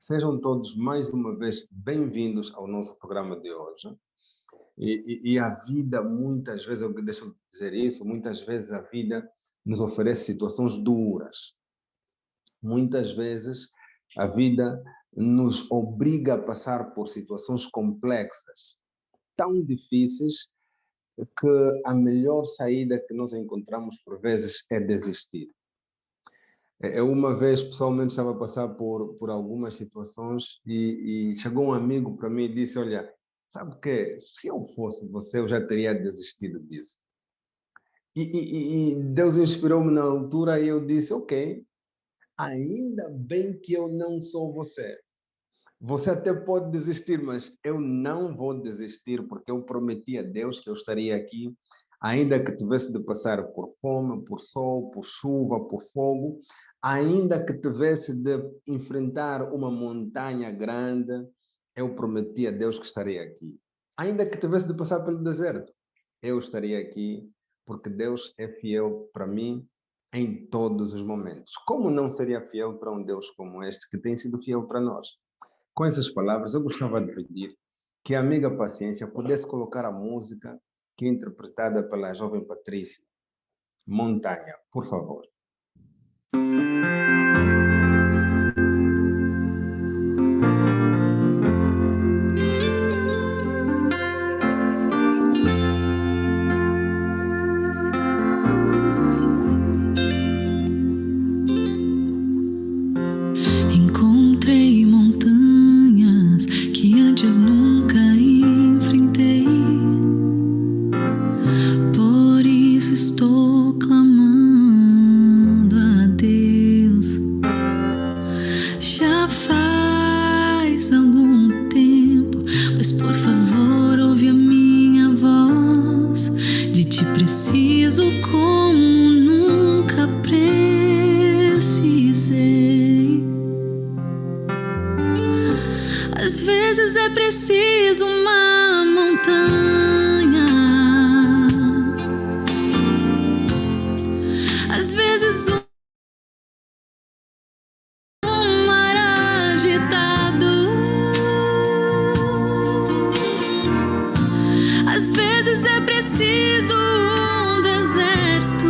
Sejam todos mais uma vez bem-vindos ao nosso programa de hoje. E a vida, muitas vezes, deixa-me dizer isso, muitas vezes a vida nos oferece situações duras. Muitas vezes a vida nos obriga a passar por situações complexas, tão difíceis, que a melhor saída que nós encontramos por vezes é desistir. Eu uma vez, pessoalmente, estava a passar por algumas situações e chegou um amigo para mim e disse, olha, sabe o quê? Se eu fosse você, eu já teria desistido disso. E Deus inspirou-me na altura e eu disse, ok, ainda bem que eu não sou você. Você até pode desistir, mas eu não vou desistir, porque eu prometi a Deus que eu estaria aqui, ainda que tivesse de passar por fome, por sol, por chuva, por fogo, ainda que tivesse de enfrentar uma montanha grande, eu prometi a Deus que estaria aqui. Ainda que tivesse de passar pelo deserto, eu estaria aqui, porque Deus é fiel para mim em todos os momentos. Como não seria fiel para um Deus como este, que tem sido fiel para nós? Com essas palavras, eu gostava de pedir que a amiga Paciência pudesse colocar a música que é interpretada pela jovem Patrícia, Montanha, por favor. Encontrei montanhas que antes nunca enfrentei, por isso estou clamando a Deus. Já faz algum tempo, mas por favor ouve a minha voz. De ti preciso como nunca precisei. Às vezes é preciso uma montanha, às vezes mar agitado, às vezes é preciso um deserto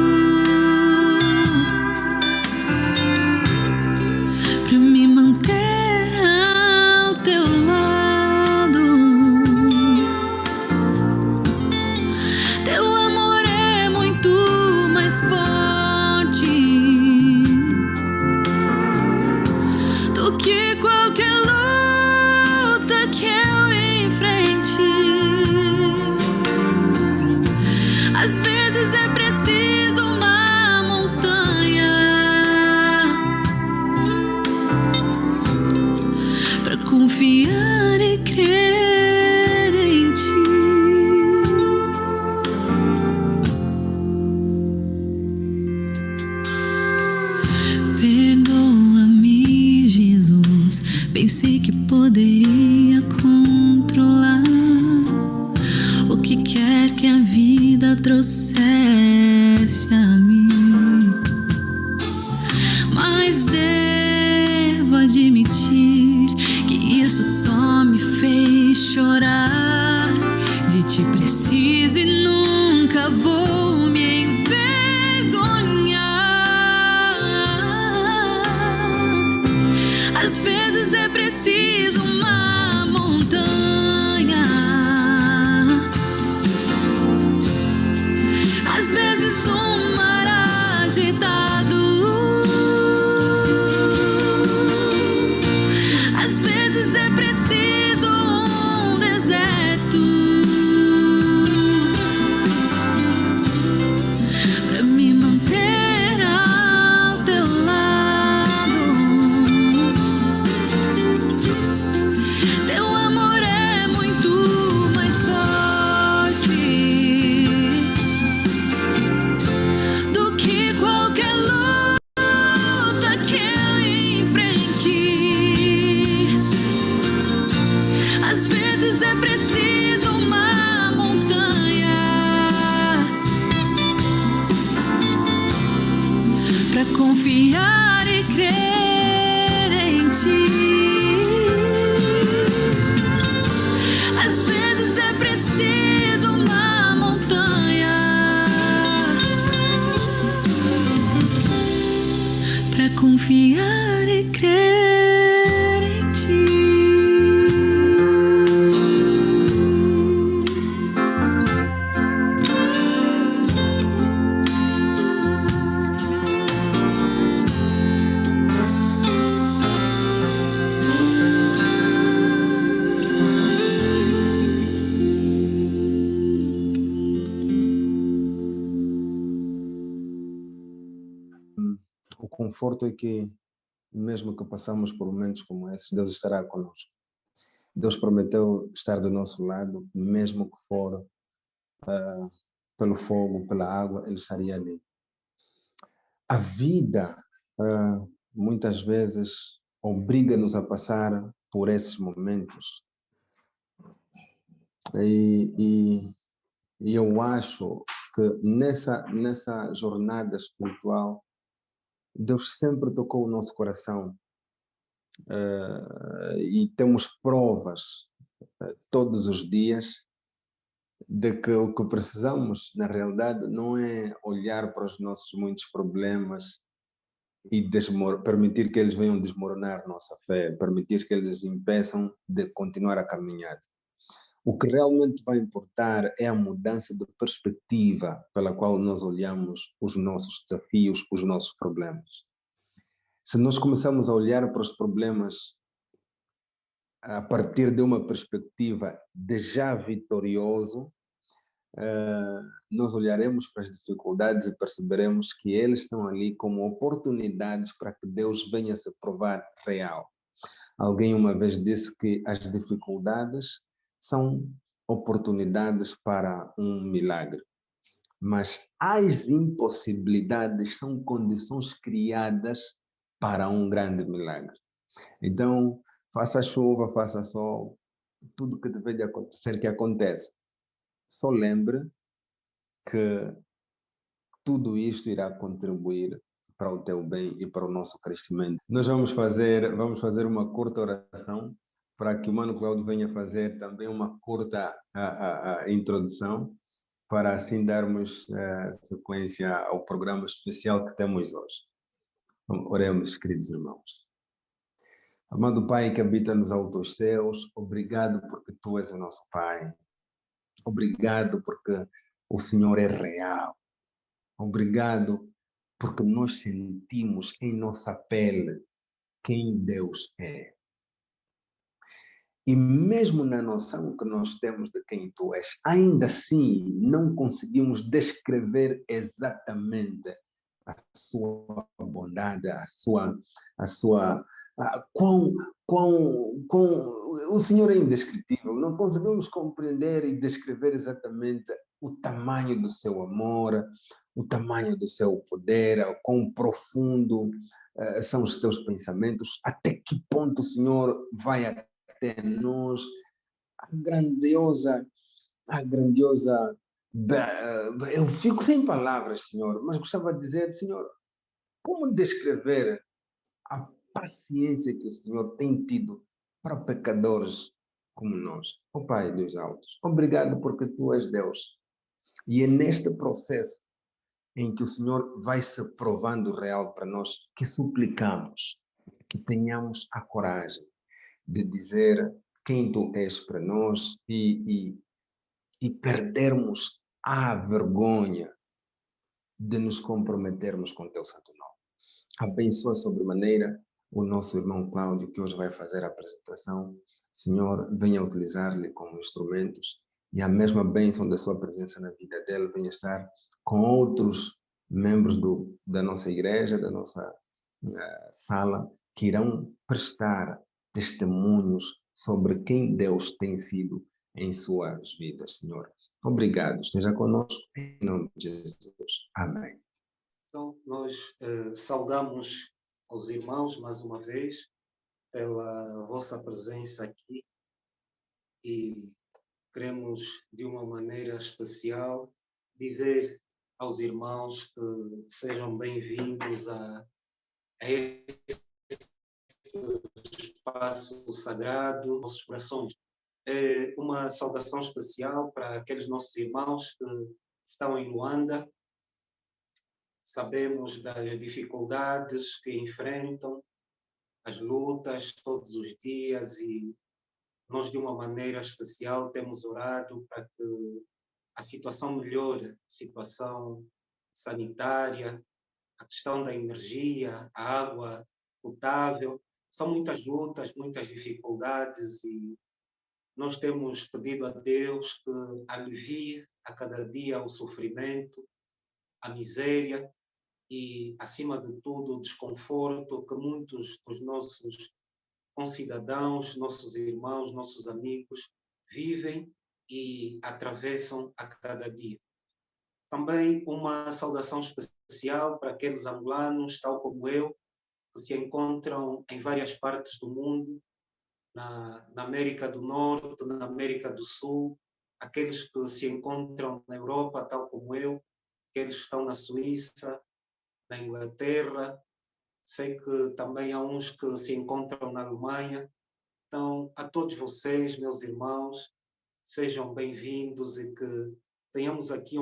para me manter ao teu lado. Teu amor é muito mais forte do que qualquer luta que eu enfrente. Às vezes é preciso uma montanha para confiar e crer em ti. Perdoa-me, Jesus. Pensei que poderia controlar o que quer que a vida trouxesse a mim, mas devo admitir que isso só me fez chorar. De ti preciso e nunca vou me envergonhar. Às vezes é preciso uma montanha, às vezes um mar agitado, às vezes é preciso um deserto para me manter ao teu lado. conforto é que, mesmo que passamos por momentos como esses, Deus estará conosco. Deus prometeu estar do nosso lado, mesmo que for pelo fogo, pela água, Ele estaria ali. A vida, muitas vezes, obriga-nos a passar por esses momentos. E eu acho que nessa jornada espiritual, Deus sempre tocou o nosso coração. E temos provas todos os dias de que o que precisamos, na realidade, não é olhar para os nossos muitos problemas e permitir que eles venham desmoronar nossa fé, permitir que eles impeçam de continuar a caminhar. O que realmente vai importar é a mudança de perspectiva pela qual nós olhamos os nossos desafios, os nossos problemas. Se nós começamos a olhar para os problemas a partir de uma perspectiva de já vitorioso, nós olharemos para as dificuldades e perceberemos que eles estão ali como oportunidades para que Deus venha se provar real. Alguém uma vez disse que as dificuldades são oportunidades para um milagre, mas as impossibilidades são condições criadas para um grande milagre. Então, faça chuva, faça sol, tudo que deve de acontecer, que acontece. Só lembre que tudo isto irá contribuir para o teu bem e para o nosso crescimento. Nós vamos fazer uma curta oração para que o Mano Cláudio venha fazer também uma curta introdução, para assim darmos sequência ao programa especial que temos hoje. Oremos, queridos irmãos. Amado Pai que habita nos altos céus, obrigado porque Tu és o nosso Pai. Obrigado porque o Senhor é real. Obrigado porque nós sentimos em nossa pele quem Deus é. E mesmo na noção que nós temos de quem Tu és, ainda assim não conseguimos descrever exatamente a Sua bondade, o Senhor é indescritível. Não conseguimos compreender e descrever exatamente o tamanho do Seu amor, o tamanho do Seu poder, o quão profundo são os Teus pensamentos, até que ponto o Senhor vai até nós, a grandiosa, eu fico sem palavras, Senhor, mas gostava de dizer, Senhor, como descrever a paciência que o Senhor tem tido para pecadores como nós? Ó Pai dos altos, obrigado porque Tu és Deus. E é neste processo em que o Senhor vai se provando real para nós que suplicamos que tenhamos a coragem de dizer quem Tu és para nós e perdermos a vergonha de nos comprometermos com Teu santo nome. Abençoa sobremaneira o nosso irmão Cláudio, que hoje vai fazer a apresentação. Senhor, venha utilizar-lhe como instrumentos e a mesma bênção da sua presença na vida dele venha estar com outros membros da nossa igreja, da nossa sala, que irão prestar testemunhos sobre quem Deus tem sido em suas vidas, Senhor. Obrigado, esteja conosco, em nome de Jesus. Amém. Então, nós saudamos aos irmãos mais uma vez pela vossa presença aqui e queremos, de uma maneira especial, dizer aos irmãos que sejam bem-vindos a este espaço sagrado, nossos corações. Uma saudação especial para aqueles nossos irmãos que estão em Luanda. Sabemos das dificuldades que enfrentam, as lutas todos os dias, e nós, de uma maneira especial, temos orado para que a situação melhore, a situação sanitária, a questão da energia, a água potável. São muitas lutas, muitas dificuldades, e nós temos pedido a Deus que alivie a cada dia o sofrimento, a miséria, e, acima de tudo, o desconforto que muitos dos nossos concidadãos, nossos irmãos, nossos amigos vivem e atravessam a cada dia. Também uma saudação especial para aqueles angolanos, tal como eu, que se encontram em várias partes do mundo, na América do Norte, na América do Sul, aqueles que se encontram na Europa, tal como eu, aqueles que estão na Suíça, na Inglaterra, sei que também há uns que se encontram na Alemanha. Então, a todos vocês, meus irmãos, sejam bem-vindos e que tenhamos aqui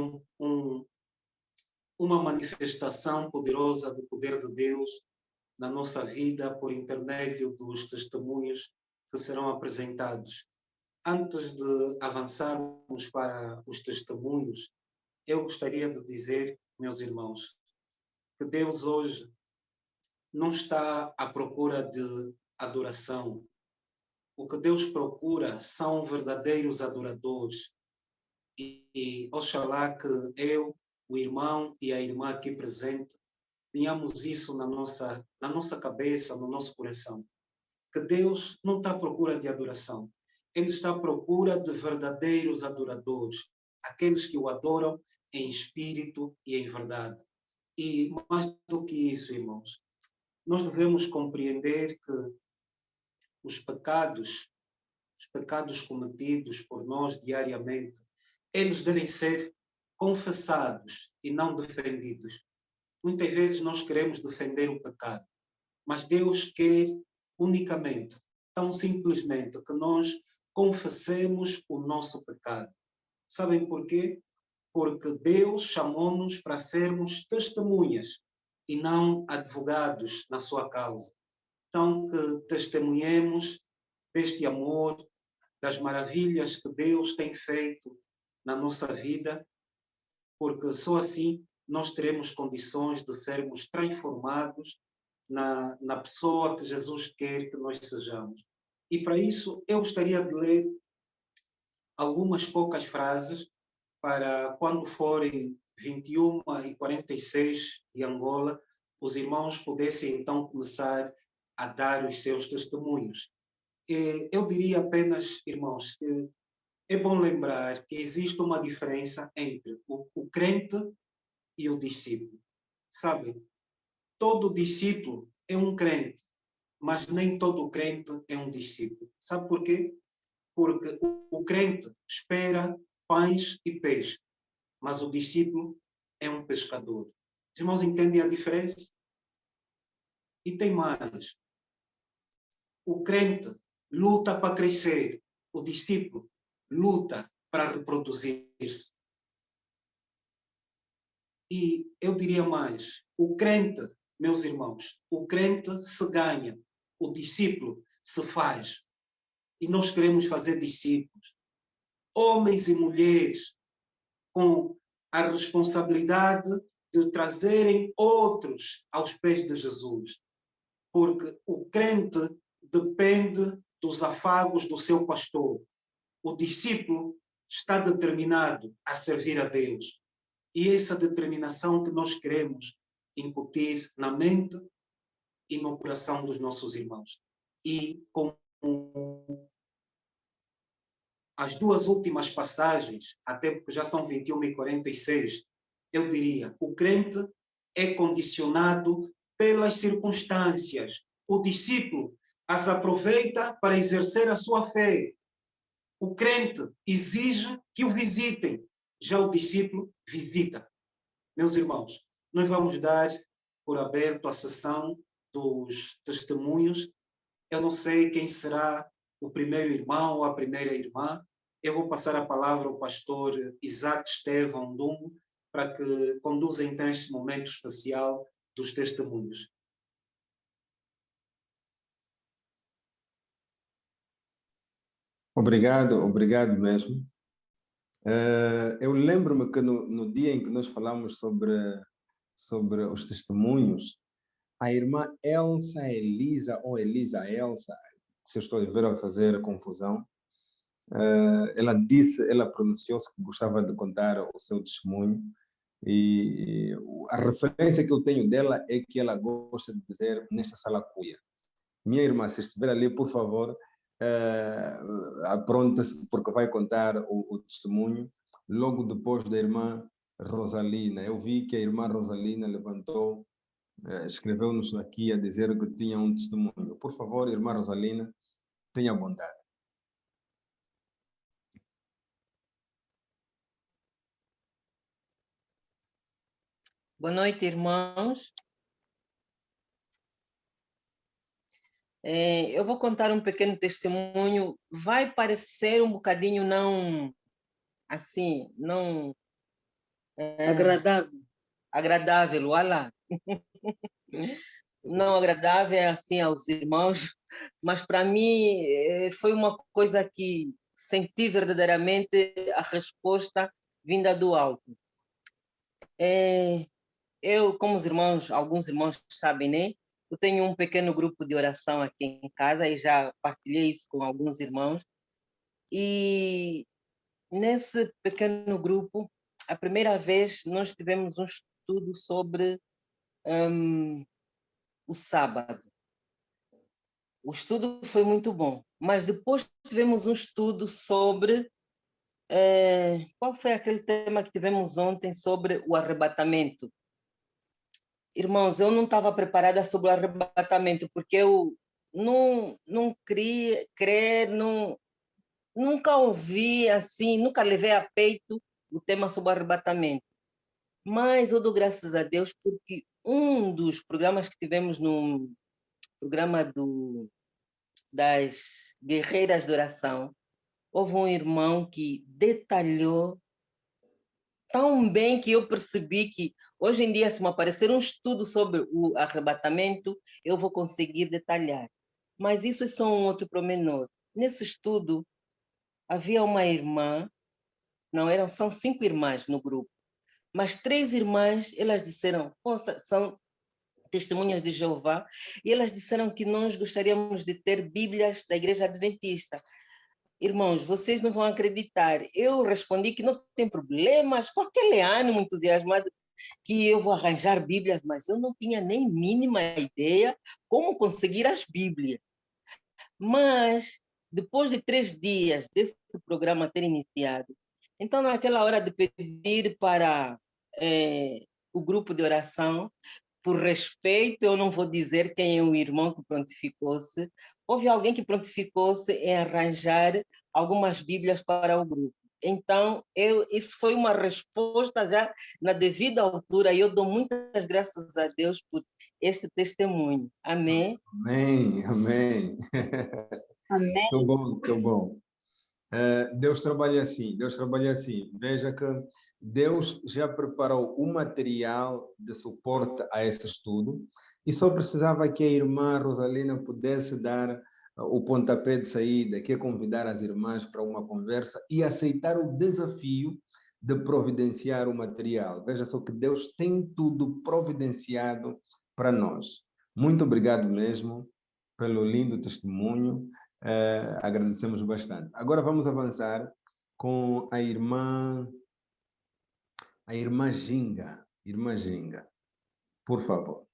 uma manifestação poderosa do poder de Deus na nossa vida por intermédio dos testemunhos que serão apresentados. Antes de avançarmos para os testemunhos, eu gostaria de dizer, meus irmãos, que Deus hoje não está à procura de adoração. O que Deus procura são verdadeiros adoradores. E oxalá que eu, o irmão e a irmã aqui presente, tenhamos isso na nossa cabeça, no nosso coração. Que Deus não está à procura de adoração. Ele está à procura de verdadeiros adoradores, aqueles que o adoram em espírito e em verdade. E mais do que isso, irmãos, nós devemos compreender que os pecados cometidos por nós diariamente, eles devem ser confessados e não defendidos. Muitas vezes nós queremos defender o pecado, mas Deus quer unicamente, tão simplesmente, que nós confessemos o nosso pecado. Sabem por quê? Porque Deus chamou-nos para sermos testemunhas e não advogados na sua causa. Então, que testemunhemos deste amor, das maravilhas que Deus tem feito na nossa vida, porque só assim nós teremos condições de sermos transformados na pessoa que Jesus quer que nós sejamos. E para isso eu gostaria de ler algumas poucas frases para quando forem 21h46 de Angola, os irmãos pudessem então começar a dar os seus testemunhos. Eu diria apenas, irmãos, que é bom lembrar que existe uma diferença entre o crente e o discípulo. Sabe, todo discípulo é um crente, mas nem todo crente é um discípulo. Sabe por quê? Porque o crente espera pães e peixe, mas o discípulo é um pescador. Os irmãos entendem a diferença? E tem mais. O crente luta para crescer, o discípulo luta para reproduzir-se. E eu diria mais, o crente, meus irmãos, o crente se ganha, o discípulo se faz. E nós queremos fazer discípulos, homens e mulheres, com a responsabilidade de trazerem outros aos pés de Jesus. Porque o crente depende dos afagos do seu pastor. O discípulo está determinado a servir a Deus. E essa determinação que nós queremos incutir na mente e no coração dos nossos irmãos. E com as duas últimas passagens, até porque já são 21h46, eu diria, o crente é condicionado pelas circunstâncias. O discípulo as aproveita para exercer a sua fé. O crente exige que o visitem. Já o discípulo visita. Meus irmãos, nós vamos dar por aberto a sessão dos testemunhos. Eu não sei quem será o primeiro irmão ou a primeira irmã. Eu vou passar a palavra ao pastor Isaac Estevão Dumbo para que conduza então este momento especial dos testemunhos. Obrigado mesmo. Eu lembro-me que no dia em que nós falamos sobre os testemunhos, a irmã Elsa Elisa, ou Elisa Elsa, se eu estou a ver a fazer a confusão, ela pronunciou-se que gostava de contar o seu testemunho, A referência que eu tenho dela é que ela gosta de dizer nesta sala cuia. Minha irmã, se estiver ali, por favor, apronta-se, porque vai contar o testemunho logo depois da irmã Rosalina. Eu vi que a irmã Rosalina levantou, escreveu-nos aqui a dizer que tinha um testemunho. Por favor, irmã Rosalina, tenha bondade. Boa noite, irmãos. Eu vou contar um pequeno testemunho. Vai parecer um bocadinho não agradável, olha. Não agradável assim aos irmãos, mas para mim foi uma coisa que senti verdadeiramente a resposta vinda do alto. Eu, como os irmãos, alguns irmãos sabem, né? Eu tenho um pequeno grupo de oração aqui em casa e já partilhei isso com alguns irmãos. E nesse pequeno grupo, a primeira vez nós tivemos um estudo sobre o sábado. O estudo foi muito bom, mas depois tivemos um estudo sobre qual foi aquele tema que tivemos ontem sobre o arrebatamento. Irmãos, eu não estava preparada sobre o arrebatamento, porque eu não queria crer, nunca ouvi assim, nunca levei a peito o tema sobre o arrebatamento. Mas eu dou graças a Deus porque um dos programas que tivemos no programa das guerreiras de oração, houve um irmão que detalhou tão bem que eu percebi que hoje em dia, se me aparecer um estudo sobre o arrebatamento, eu vou conseguir detalhar. Mas isso é só um outro pormenor. Nesse estudo, havia uma irmã, são 5 irmãs no grupo, mas 3 irmãs, elas disseram, são testemunhas de Jeová, e elas disseram que nós gostaríamos de ter Bíblias da Igreja Adventista. Irmãos, vocês não vão acreditar. Eu respondi que não tem problemas, com aquele ânimo entusiasmado que eu vou arranjar Bíblias, mas eu não tinha nem mínima ideia como conseguir as Bíblias. Mas, depois de 3 dias desse programa ter iniciado, então, naquela hora de pedir para o grupo de oração, por respeito, eu não vou dizer quem é o irmão que prontificou-se. Houve alguém que prontificou-se em arranjar algumas Bíblias para o grupo. Então, isso foi uma resposta já na devida altura, e eu dou muitas graças a Deus por este testemunho. Amém? Amém, amém. Amém. Muito bom, muito bom. Deus trabalha assim, Deus trabalha assim. Veja que Deus já preparou o material de suporte a esse estudo e só precisava que a irmã Rosalina pudesse dar o pontapé de saída, que é convidar as irmãs para uma conversa e aceitar o desafio de providenciar o material. Veja só que Deus tem tudo providenciado para nós. Muito obrigado mesmo pelo lindo testemunho. Agradecemos bastante. Agora vamos avançar com a irmã Ginga. Irmã Ginga, por favor.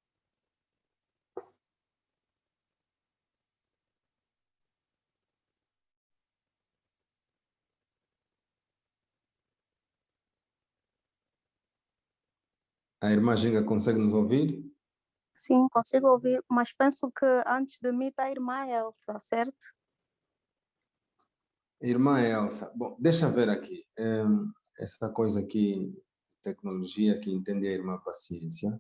A irmã Ginga consegue nos ouvir? Sim, consigo ouvir, mas penso que antes de mim está a irmã Elsa, certo? Irmã Elsa, bom, deixa eu ver aqui. Essa coisa aqui, tecnologia, que entende a irmã Paciência.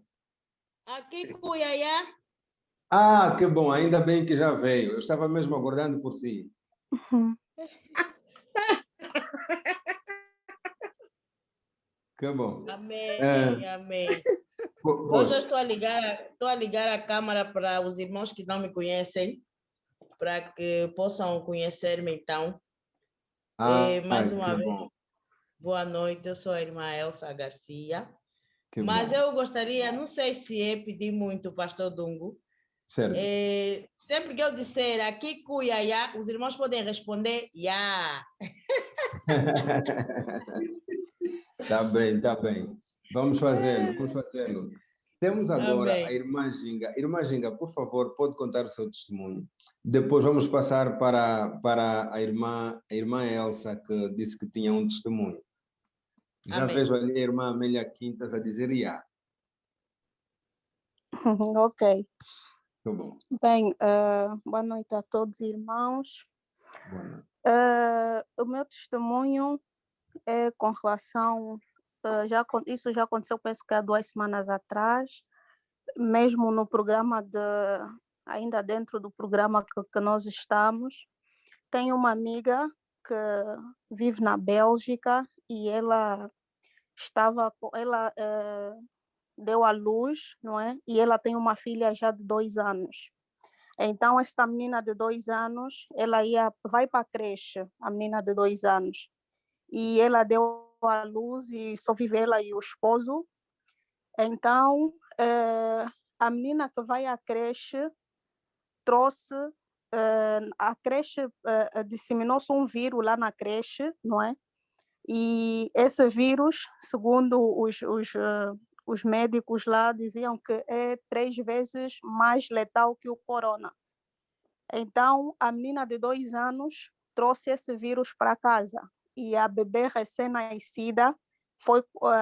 Aqui, Cuiaiá. Ah, que bom, ainda bem que já veio. Eu estava mesmo aguardando por si. Que bom. Amém, amém. Hoje eu estou a ligar a câmera para os irmãos que não me conhecem, para que possam conhecer-me então. Mais uma vez, bom. Boa noite, eu sou a irmã Elsa Garcia. Mas eu gostaria, não sei se é pedir muito, pastor Dungo. Certo. Sempre que eu disser aqui Cuiaiá, os irmãos podem responder já. Tá bem, tá bem. Vamos fazê-lo, vamos fazê-lo. Temos agora Amém. a irmã Ginga. Irmã Ginga, por favor, pode contar o seu testemunho. Depois vamos passar para a irmã Elsa, que disse que tinha um testemunho. Já Amém. vejo ali a irmã Amélia Quintas a dizer, Ok. Tá bom. Bem, boa noite a todos, irmãos. Boa noite. O meu testemunho é com relação... isso já aconteceu, penso que há 2 semanas atrás, mesmo no programa ainda dentro do programa que nós estamos. Tenho uma amiga que vive na Bélgica e ela deu à luz, não é? E ela tem uma filha já de 2 anos. Então, esta menina de 2 anos, vai para a creche, a menina de 2 anos. E ela deu à luz e só vive ela e o esposo. Então, a menina que vai à creche trouxe... a creche, disseminou-se um vírus lá na creche, não é? E esse vírus, segundo os médicos lá, diziam que é 3 vezes mais letal que o corona. Então, a menina de 2 anos trouxe esse vírus para casa e a bebê recém-nascida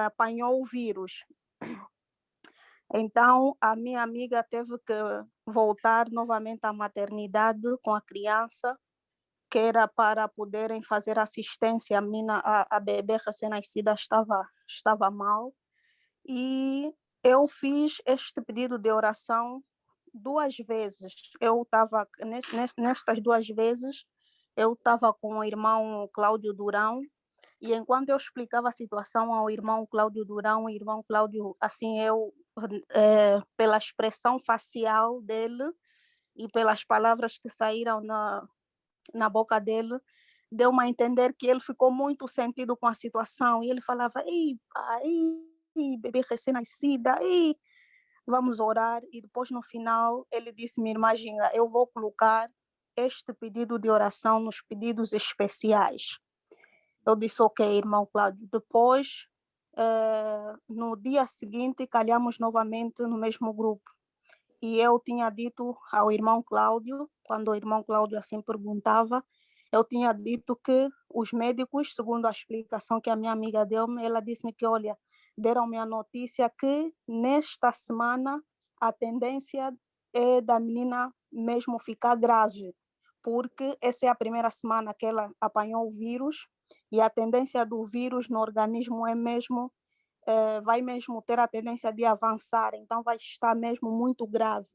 apanhou o vírus. Então, a minha amiga teve que voltar novamente à maternidade com a criança, que era para poderem fazer assistência. A bebê recém-nascida estava mal. E eu fiz este pedido de oração 2 vezes. Eu estava, nestas 2 vezes, eu estava com o irmão Cláudio Durão, e enquanto eu explicava a situação ao irmão Cláudio Durão, o irmão Cláudio, assim, pela expressão facial dele e pelas palavras que saíram na boca dele, deu-me a entender que ele ficou muito sentido com a situação, e ele falava, ei, bebê recém-nascida, vamos orar. E depois, no final, ele disse, minha irmã Ginga, eu vou colocar este pedido de oração nos pedidos especiais. Eu disse, ok, irmão Cláudio. Depois, no dia seguinte, calhamos novamente no mesmo grupo. E eu tinha dito ao irmão Cláudio, quando o irmão Cláudio assim perguntava, eu tinha dito que os médicos, segundo a explicação que a minha amiga deu-me, ela disse-me que, olha, deram-me a notícia que nesta semana a tendência é da menina mesmo ficar grave, porque essa é a primeira semana que ela apanhou o vírus, e a tendência do vírus no organismo é mesmo, vai mesmo ter a tendência de avançar, então vai estar mesmo muito grave.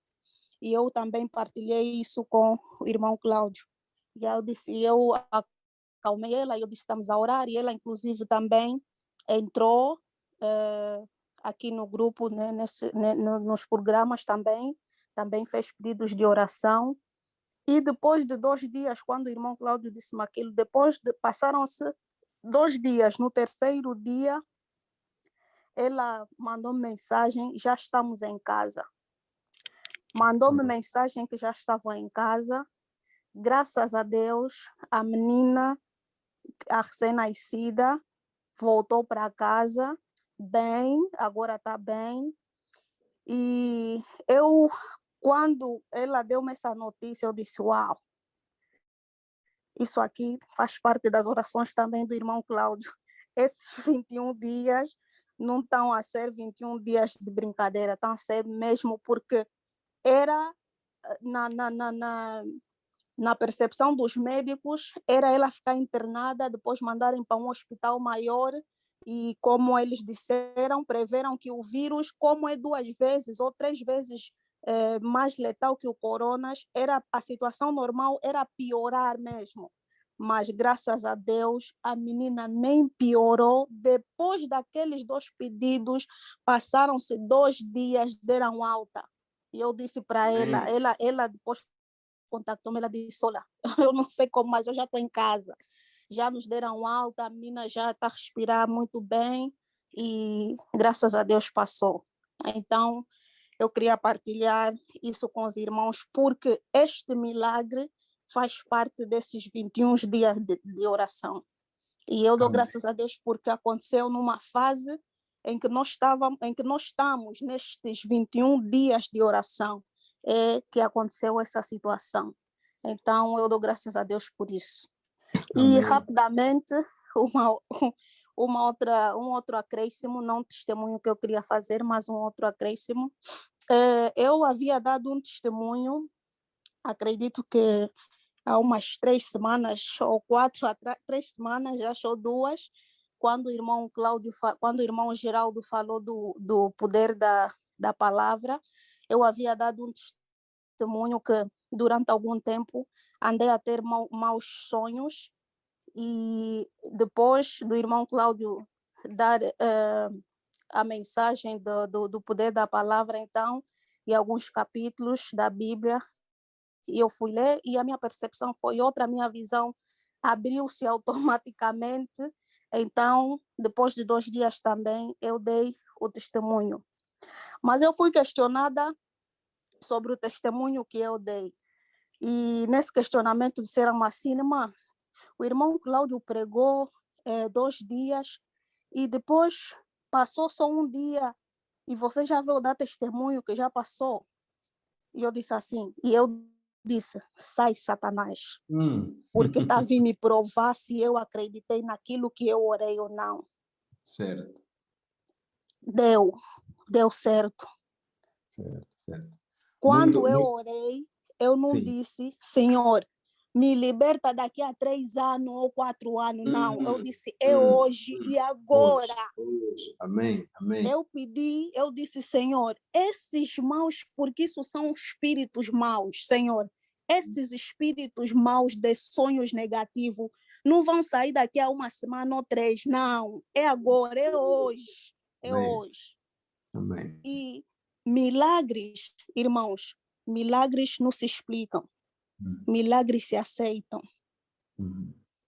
E eu também partilhei isso com o irmão Cláudio. E eu acalmei ela, eu disse, estamos a orar, e ela inclusive também entrou aqui no grupo, né, nos programas também fez pedidos de oração. E depois de 2 dias, quando o irmão Cláudio disse-me aquilo, passaram-se 2 dias, no 3º dia, ela mandou-me mensagem, já estamos em casa. Mandou-me mensagem que já estavam em casa. Graças a Deus, a menina, a recém-nascida, voltou para casa bem, agora está bem. E quando ela deu-me essa notícia, eu disse, uau, isso aqui faz parte das orações também do irmão Cláudio. Esses 21 dias não estão a ser 21 dias de brincadeira, estão a ser mesmo, porque era na percepção dos médicos, era ela ficar internada, depois mandarem para um hospital maior, e como eles disseram, preveram que o vírus, como é 2 vezes ou 3 vezes mais letal que o corona, a situação normal era piorar mesmo. Mas, graças a Deus, a menina nem piorou. Depois daqueles 2 pedidos, passaram-se 2 dias, deram alta. E eu disse para ela depois contactou-me, ela disse, olha, eu não sei como, mas eu já estou em casa. Já nos deram alta, a menina já está a respirar muito bem e, graças a Deus, passou. Então, eu queria partilhar isso com os irmãos, porque este milagre faz parte desses 21 dias de oração. E eu dou graças a Deus porque aconteceu numa fase em que nós estamos nestes 21 dias de oração, é que aconteceu essa situação. Então, eu dou graças a Deus por isso. E Amém. rapidamente, um outro acréscimo, não testemunho que eu queria fazer, mas um outro acréscimo. Eu havia dado um testemunho, acredito que há umas 3 semanas ou 4, 3 semanas, acho, ou 2, quando o irmão quando o irmão Geraldo falou do poder da palavra. Eu havia dado um testemunho que durante algum tempo andei a ter maus sonhos, e depois do irmão Cláudio dar a mensagem do poder da palavra, então, e alguns capítulos da Bíblia, e eu fui ler, e a minha percepção foi outra, a minha visão abriu-se automaticamente. Então, depois de 2 dias também, eu dei o testemunho. Mas eu fui questionada sobre o testemunho que eu dei. E nesse questionamento disseram assim, irmã, o irmão Cláudio pregou 2 dias e depois passou só 1 dia e você já veio dar testemunho que já passou. E eu disse assim, e eu disse, sai Satanás, porque está a vir me provar se eu acreditei naquilo que eu orei ou não. Certo. Deu certo. Certo. Quando eu orei, eu não Sim. disse, Senhor, me liberta daqui a 3 anos ou 4 anos. Não, eu disse, é hoje e agora. Hoje. Amém. Eu pedi, eu disse, Senhor, esses maus, porque isso são espíritos maus, Senhor, esses espíritos maus de sonhos negativos não vão sair daqui a 1 semana ou 3, não, é agora, é hoje, é Amém. hoje. Amém. E milagres, irmãos, milagres não se explicam, milagres se aceitam.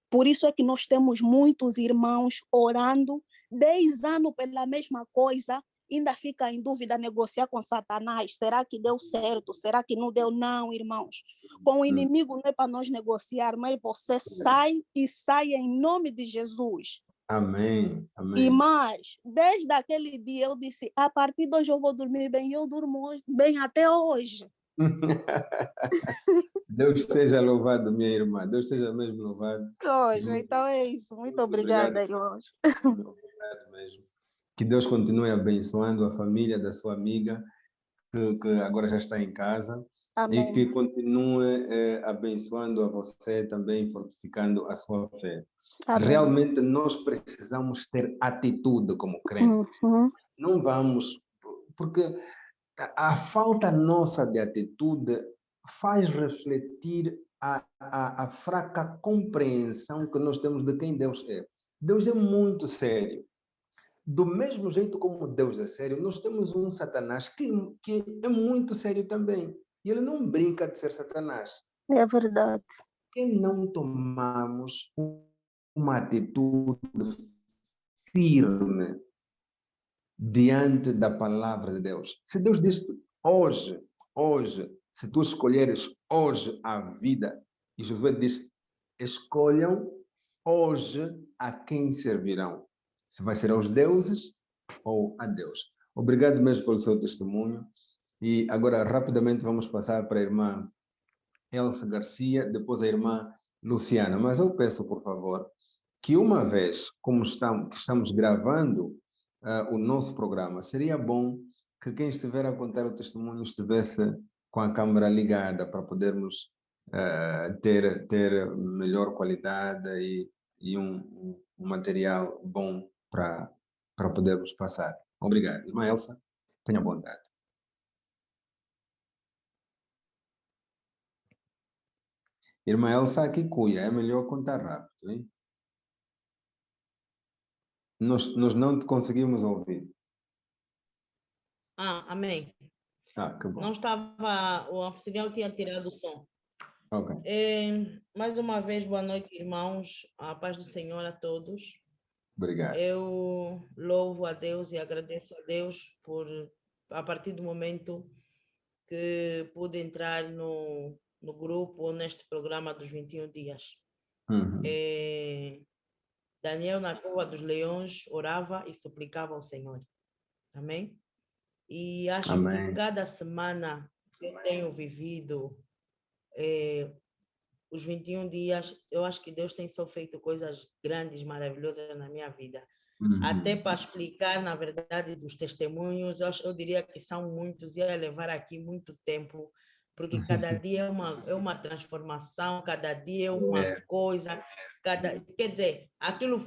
Por isso é que nós temos muitos irmãos orando 10 anos pela mesma coisa, ainda fica em dúvida negociar com Satanás. Será que deu certo? Será que não deu? Não, irmãos. Com o inimigo não é para nós negociar, mas você sai e sai em nome de Jesus. Amém. E mais, desde aquele dia eu disse, a partir de hoje eu vou dormir bem, e eu durmo bem até hoje. Deus seja louvado, minha irmã. Deus seja mesmo louvado. Hoje, então é isso. Muito obrigada, irmãos. Obrigado mesmo. Que Deus continue abençoando a família da sua amiga, que agora já está em casa. Amém. E que continue abençoando a você também, fortificando a sua fé. Amém. Realmente nós precisamos ter atitude como crentes. Não vamos... Porque a falta nossa de atitude faz refletir a fraca compreensão que nós temos de quem Deus é. Deus é muito sério. Do mesmo jeito como Deus é sério, nós temos um Satanás que é muito sério também. E ele não brinca de ser Satanás. É verdade. Que não tomamos uma atitude firme diante da palavra de Deus. Se Deus diz hoje, se tu escolheres hoje a vida, e Josué diz, escolham hoje a quem servirão. Se vai ser aos deuses ou a Deus. Obrigado mesmo pelo seu testemunho. E agora, rapidamente, vamos passar para a irmã Elsa Garcia, depois a irmã Luciana. Mas eu peço, por favor, que uma vez, como estamos gravando o nosso programa, seria bom que quem estiver a contar o testemunho estivesse com a câmera ligada para podermos ter melhor qualidade e um material bom para podermos passar. Obrigado. Irmã Elsa, tenha bondade. Irmã Elsa, aqui cuia, é melhor contar rápido, hein? Nós não te conseguimos ouvir. Amém. Que bom. Não estava, o anfitrião tinha tirado o som. Ok. Mais uma vez, boa noite, irmãos. A paz do Senhor a todos. Obrigado. Eu louvo a Deus e agradeço a Deus por, a partir do momento que pude entrar no grupo ou neste programa dos 21 dias. Daniel, na cova dos leões, orava e suplicava ao Senhor. Amém? E acho Amém. que cada semana que eu tenho vivido os 21 dias, eu acho que Deus tem só feito coisas grandes, maravilhosas na minha vida. Até para explicar, na verdade, dos testemunhos, eu diria que são muitos, ia levar aqui muito tempo, porque cada dia é uma transformação, cada dia é uma coisa, quer dizer,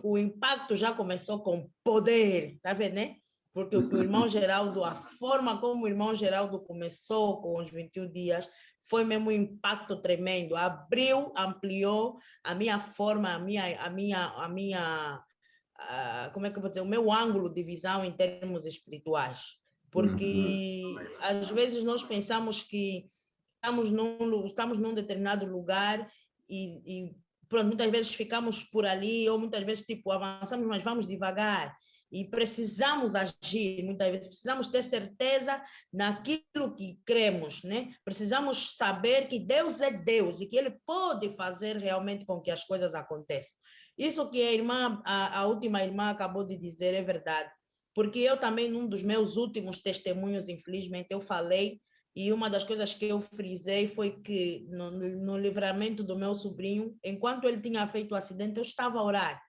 o impacto já começou com poder, tá vendo, né? Porque o irmão Geraldo, a forma como o irmão Geraldo começou com os 21 dias, foi mesmo um impacto tremendo, abriu, ampliou a minha forma, como é que eu vou dizer, o meu ângulo de visão em termos espirituais, porque às vezes nós pensamos que estamos num determinado lugar e pronto, muitas vezes ficamos por ali, ou muitas vezes tipo avançamos, mas vamos devagar. E precisamos agir, muitas vezes precisamos ter certeza naquilo que cremos, né? Precisamos saber que Deus é Deus e que Ele pode fazer realmente com que as coisas aconteçam. Isso que a última irmã acabou de dizer é verdade, porque eu também, num dos meus últimos testemunhos, infelizmente, eu falei, e uma das coisas que eu frisei foi que no livramento do meu sobrinho, enquanto ele tinha feito o acidente, eu estava a orar.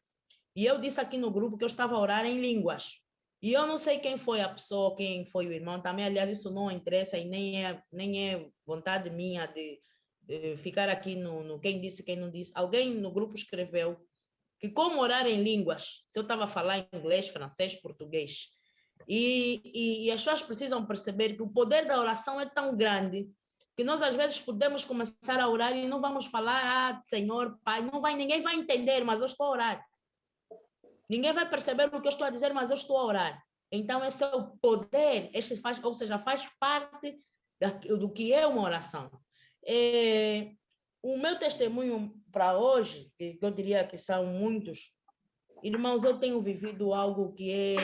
E eu disse aqui no grupo que eu estava a orar em línguas. E eu não sei quem foi a pessoa, quem foi o irmão também. Aliás, isso não interessa e nem é vontade minha de ficar aqui no quem disse, quem não disse. Alguém no grupo escreveu que como orar em línguas, se eu estava a falar inglês, francês, português. E as pessoas precisam perceber que o poder da oração é tão grande que nós às vezes podemos começar a orar e não vamos falar, Senhor, Pai, ninguém vai entender, mas eu estou a orar. Ninguém vai perceber o que eu estou a dizer, mas eu estou a orar. Então, esse é o poder, ou seja, faz parte do que é uma oração. O meu testemunho para hoje, que eu diria que são muitos, irmãos, eu tenho vivido algo que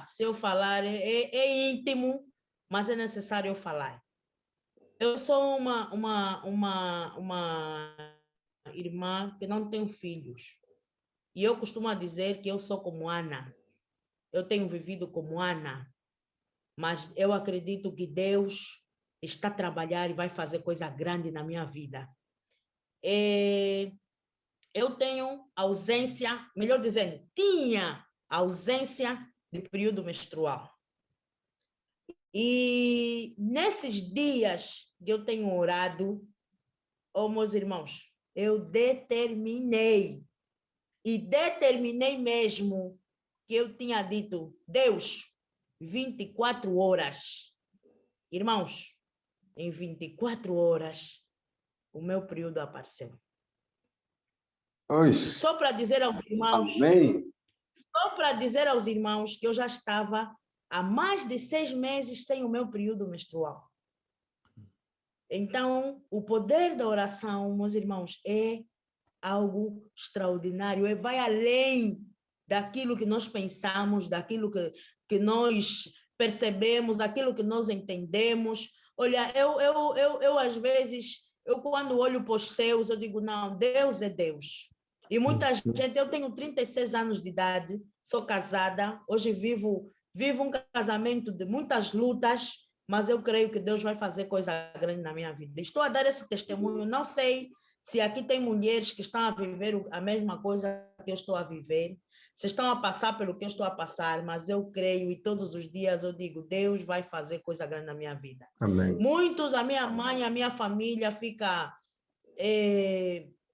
se eu falar, é íntimo, mas é necessário eu falar. Eu sou uma irmã que não tem filhos. E eu costumo dizer que eu sou como Ana. Eu tenho vivido como Ana, mas eu acredito que Deus está a trabalhar e vai fazer coisa grande na minha vida. Eu tenho ausência, melhor dizendo, tinha ausência de período menstrual. E nesses dias que eu tenho orado, meus irmãos, eu determinei mesmo que eu tinha dito, Deus, 24 horas. Irmãos, em 24 horas, o meu período apareceu. Oxe. Só para dizer aos irmãos, amém. Só para dizer aos irmãos que eu já estava há mais de 6 meses sem o meu período menstrual. Então, o poder da oração, meus irmãos, é algo extraordinário, vai além daquilo que nós pensamos, daquilo que nós percebemos, daquilo que nós entendemos. Olha, eu às vezes, quando olho para os céus, eu digo, não, Deus é Deus. E muita gente, eu tenho 36 anos de idade, sou casada, hoje vivo um casamento de muitas lutas, mas eu creio que Deus vai fazer coisa grande na minha vida. Estou a dar esse testemunho, não sei se aqui tem mulheres que estão a viver a mesma coisa que eu estou a viver, se estão a passar pelo que eu estou a passar, mas eu creio e todos os dias eu digo, Deus vai fazer coisa grande na minha vida. Amém. Muitos, a minha mãe, a minha família fica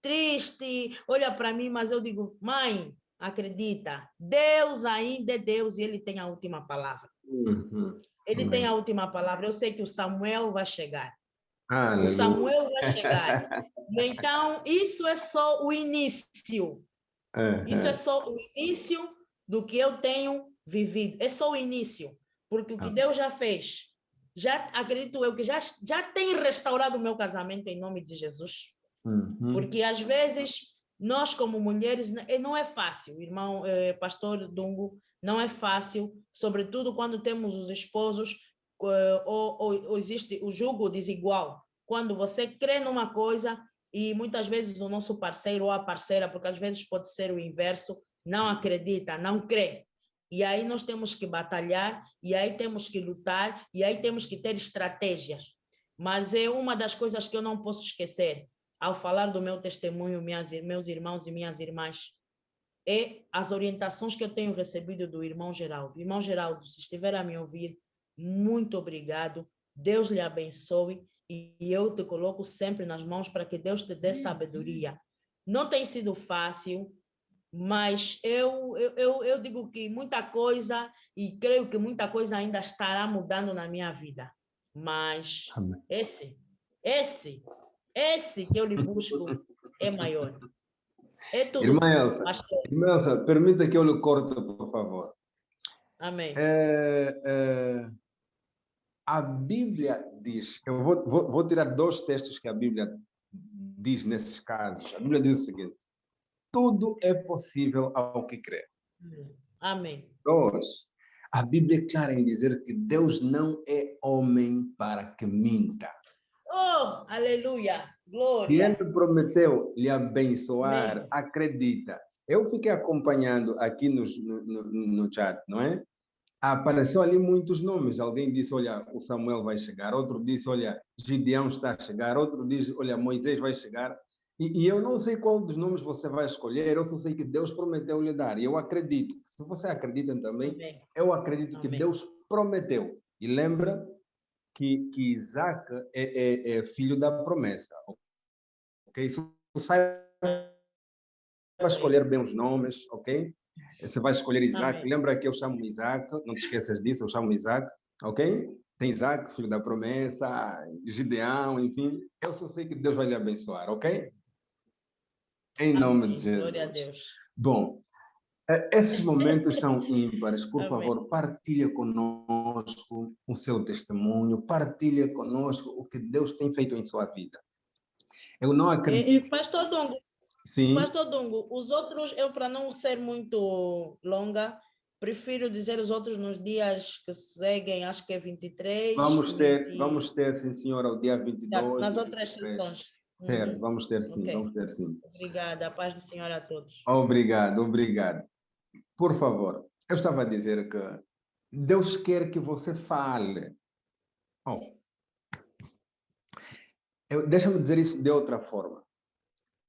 triste, olha para mim, mas eu digo, mãe, acredita, Deus ainda é Deus e Ele tem a última palavra. Ele tem a última palavra. Eu sei que o Samuel vai chegar. Aleluia. O Samuel vai chegar. Então, isso é só o início. Isso é só o início do que eu tenho vivido. É só o início. Porque o que Deus já fez, já acredito eu que já tem restaurado o meu casamento em nome de Jesus. Porque às vezes, nós como mulheres, não é fácil, irmão, pastor Dungo, não é fácil, sobretudo quando temos os esposos, ou existe o jugo desigual. Quando você crê numa coisa e muitas vezes o nosso parceiro ou a parceira, porque às vezes pode ser o inverso, não acredita, não crê. E aí nós temos que batalhar, e aí temos que lutar, e aí temos que ter estratégias. Mas é uma das coisas que eu não posso esquecer, ao falar do meu testemunho, meus irmãos e minhas irmãs, é as orientações que eu tenho recebido do irmão Geraldo. Irmão Geraldo, se estiver a me ouvir, muito obrigado, Deus lhe abençoe, e eu te coloco sempre nas mãos para que Deus te dê sabedoria. Não tem sido fácil, mas eu digo que muita coisa, e creio que muita coisa ainda estará mudando na minha vida. Mas Amém. esse que eu lhe busco é maior. É tudo. Irmã Elsa, pastor. irmã Elsa, permita que eu lhe corte, por favor. Amém. A Bíblia diz, eu vou tirar 2 textos que a Bíblia diz nesses casos. A Bíblia diz o seguinte: tudo é possível ao que crê. Amém. 2, a Bíblia é clara em dizer que Deus não é homem para que minta. Oh, aleluia, Se glória. Ele prometeu lhe abençoar, Amém. acredita. Eu fiquei acompanhando aqui no chat, não é? Apareceu ali muitos nomes. Alguém disse, olha, o Samuel vai chegar. Outro disse, olha, Gideão está a chegar. Outro diz, olha, Moisés vai chegar. E eu não sei qual dos nomes você vai escolher. Eu só sei que Deus prometeu lhe dar. E eu acredito. Se você acredita também, Amém. eu acredito que Amém. Deus prometeu. E lembra que Isaac é filho da promessa. Ok? Isso sai para escolher bem os nomes, ok? Você vai escolher Isaac. Amém. Lembra que eu chamo Isaac, não te esqueças disso, eu chamo Isaac, ok? Tem Isaac, filho da promessa, Gideão, enfim. Eu só sei que Deus vai lhe abençoar, ok? Em nome Amém. de Jesus. Glória a Deus. Bom, esses momentos são ímpares. Por Amém. favor, partilha conosco o seu testemunho, partilha conosco o que Deus tem feito em sua vida. Eu não acredito... Pastor Dongo, Sim. Pastor Dongo, os outros, eu para não ser muito longa, prefiro dizer os outros nos dias que seguem, acho que é 23. Vamos ter, sim, senhora, o dia 22. Nas outras 23. sessões. Certo, vamos ter sim, Ok. vamos ter sim. Obrigada, a paz do Senhor a todos. Obrigado, obrigado. Por favor, eu estava a dizer que Deus quer que você fale. Deixa-me dizer isso de outra forma.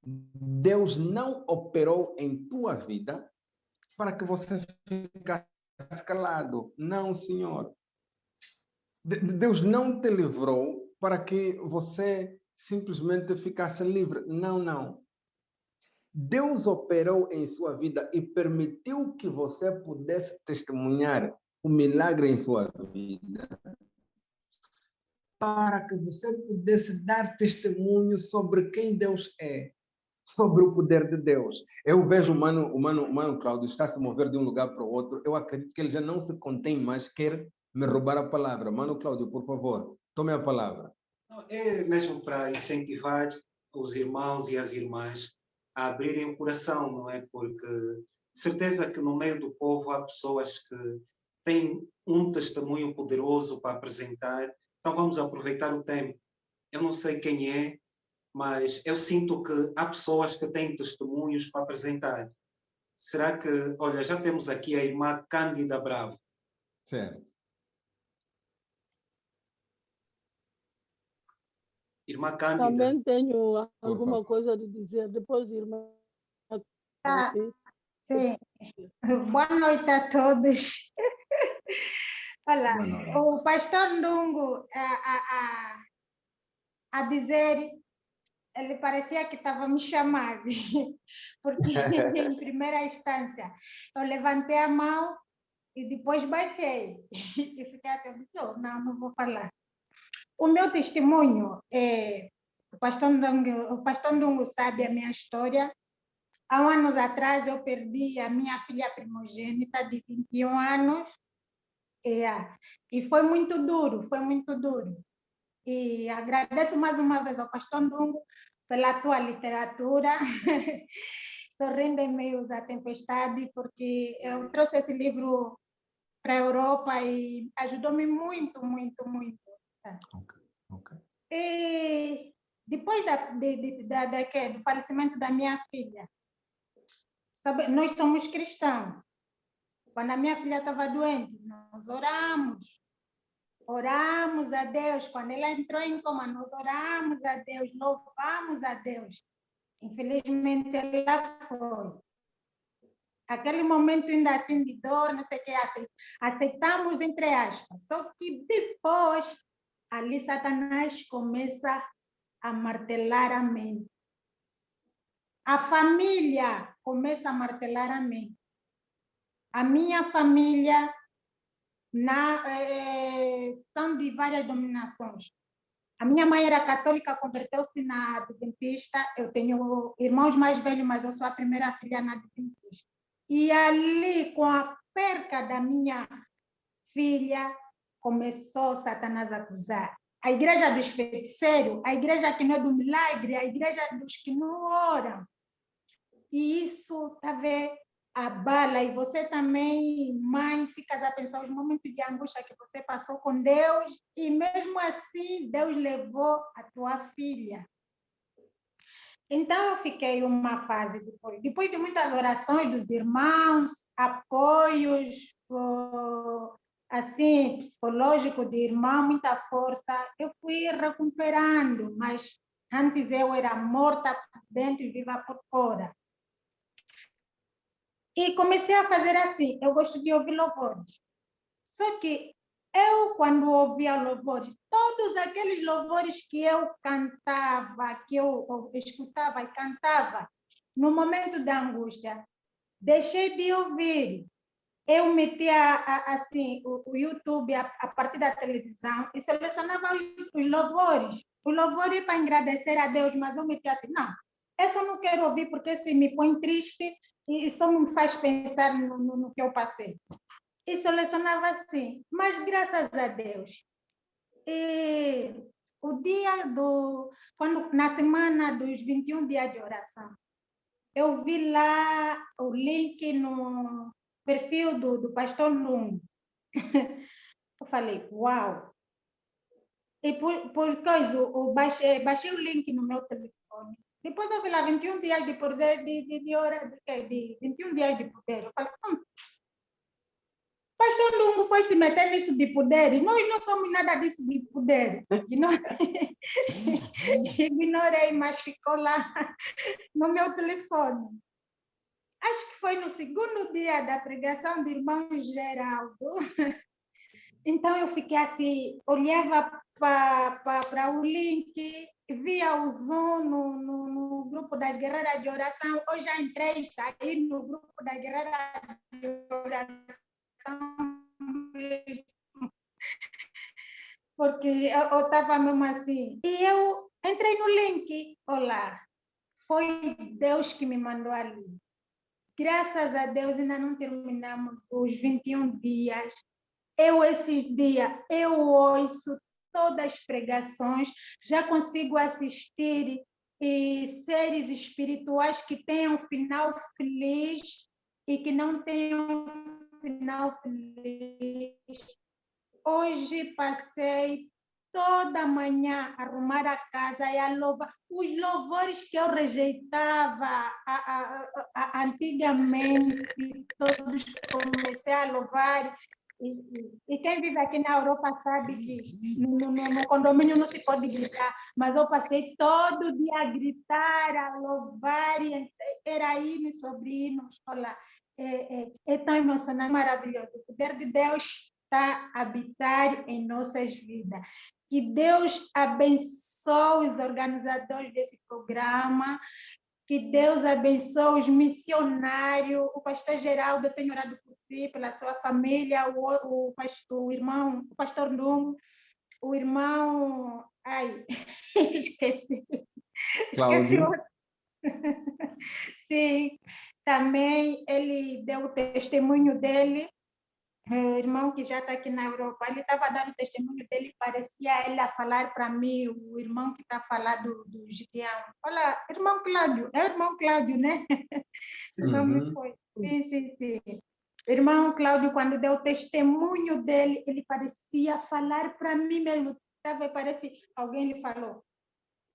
Deus não operou em tua vida para que você ficasse calado. Não, Senhor. Deus não te livrou para que você simplesmente ficasse livre. Não, não. Deus operou em sua vida e permitiu que você pudesse testemunhar o milagre em sua vida, para que você pudesse dar testemunho sobre quem Deus é, sobre o poder de Deus. Eu vejo o mano Cláudio está a se mover de um lugar para o outro. Eu acredito que ele já não se contém mais, quer me roubar a palavra. Mano Cláudio, por favor, tome a palavra. É mesmo para incentivar os irmãos e as irmãs a abrirem o coração, não é? Porque certeza que no meio do povo há pessoas que têm um testemunho poderoso para apresentar. Então vamos aproveitar o tempo. Eu não sei quem é, mas eu sinto que há pessoas que têm testemunhos para apresentar. Será que, olha, já temos aqui a irmã Cândida Bravo. Certo. Irmã Cândida. Também tenho alguma coisa a dizer. Depois, irmã. Sim. Boa noite a todos. Olha, o pastor Ndungu a dizer, ele parecia que estava me chamando, porque em primeira instância eu levantei a mão e depois baixei e fiquei assim, não vou falar. O meu testemunho o pastor Ndungu sabe a minha história. Há anos atrás eu perdi a minha filha primogênita de 21 anos e foi muito duro, E agradeço mais uma vez ao pastor Ndungu pela tua literatura, Sorrindo em Meio à Tempestade, porque eu trouxe esse livro para a Europa e ajudou-me muito. Ok. E depois do falecimento da minha filha, sabe, nós somos cristãos. Quando a minha filha estava doente, nós oramos a Deus. Quando ela entrou em coma, nós oramos a Deus, louvamos a Deus. Infelizmente, ela foi. Aquele momento ainda assim de dor, não sei o que, aceitamos entre aspas. Só que depois, ali Satanás começa a martelar a mente. A família começa a martelar a mente. A minha família são de várias denominações. A minha mãe era católica, converteu-se na adventista. Eu tenho irmãos mais velhos, mas eu sou a primeira filha na adventista. E ali, com a perca da minha filha, começou Satanás a acusar. A igreja dos feiticeiros, a igreja que não é do milagre, a igreja dos que não oram. E isso, tá vendo? Abala, e você também, mãe, ficas a pensar os momentos de angústia que você passou com Deus, e mesmo assim Deus levou a tua filha. Então eu fiquei uma fase depois de muitas orações dos irmãos, apoios assim, psicológico de irmão, muita força, eu fui recuperando, mas antes eu era morta por dentro e viva por fora. E comecei a fazer assim, eu gosto de ouvir louvores. Só que eu, quando ouvia louvores, todos aqueles louvores que eu cantava, que eu escutava e cantava, no momento da angústia, deixei de ouvir. Eu metia assim, o YouTube a partir da televisão e selecionava os louvores. O louvor é para agradecer a Deus, mas eu metia assim, não, essa eu não quero ouvir porque se me põe triste e só me faz pensar no que eu passei. E selecionava assim, mas graças a Deus. E o dia na semana dos 21 dias de oração, eu vi lá o link no perfil do pastor Lungo. Eu falei, uau! E por coisa, eu baixei o link no meu telefone. Depois eu vi lá 21 dias de poder, de 21 dias de poder. Eu falei, pastor Lungo foi se meter nisso de poder. Nós não somos nada disso de poder. Ignorei, mas ficou lá no meu telefone. Acho que foi no segundo dia da pregação do irmão Geraldo. Então eu fiquei assim, olhava para o link, via o Zoom no grupo das guerreiras de oração. Eu já entrei e saí no grupo das guerreiras de oração, porque eu estava mesmo assim. E eu entrei no link, olá, foi Deus que me mandou ali. Graças a Deus ainda não terminamos os 21 dias. Esses dias, eu ouço todas as pregações, já consigo assistir seres espirituais que tenham um final feliz e que não tenham um final feliz. Hoje passei toda manhã a arrumar a casa e a louvar. Os louvores que eu rejeitava antigamente, todos comecei a louvar. E quem vive aqui na Europa sabe que no condomínio não se pode gritar, mas eu passei todo dia a gritar, a louvar, e era hino sobre hinos. Olha, é tão emocionante, maravilhoso. O poder de Deus está a habitar em nossas vidas. Que Deus abençoe os organizadores desse programa, que Deus abençoe os missionários, o pastor Geraldo, eu tenho orado por si, pela sua família, o pastor Lungo, o irmão, esqueci Cláudio. Sim, também ele deu o testemunho dele, meu irmão que já está aqui na Europa, ele estava dando o testemunho dele, parecia ele a falar para mim, o irmão que está falando do Gideão. Olha, irmão Cláudio, é o irmão Cláudio, né? Não me foi. Sim. Irmão Cláudio, quando deu o testemunho dele, ele parecia falar para mim mesmo. Parece alguém lhe falou.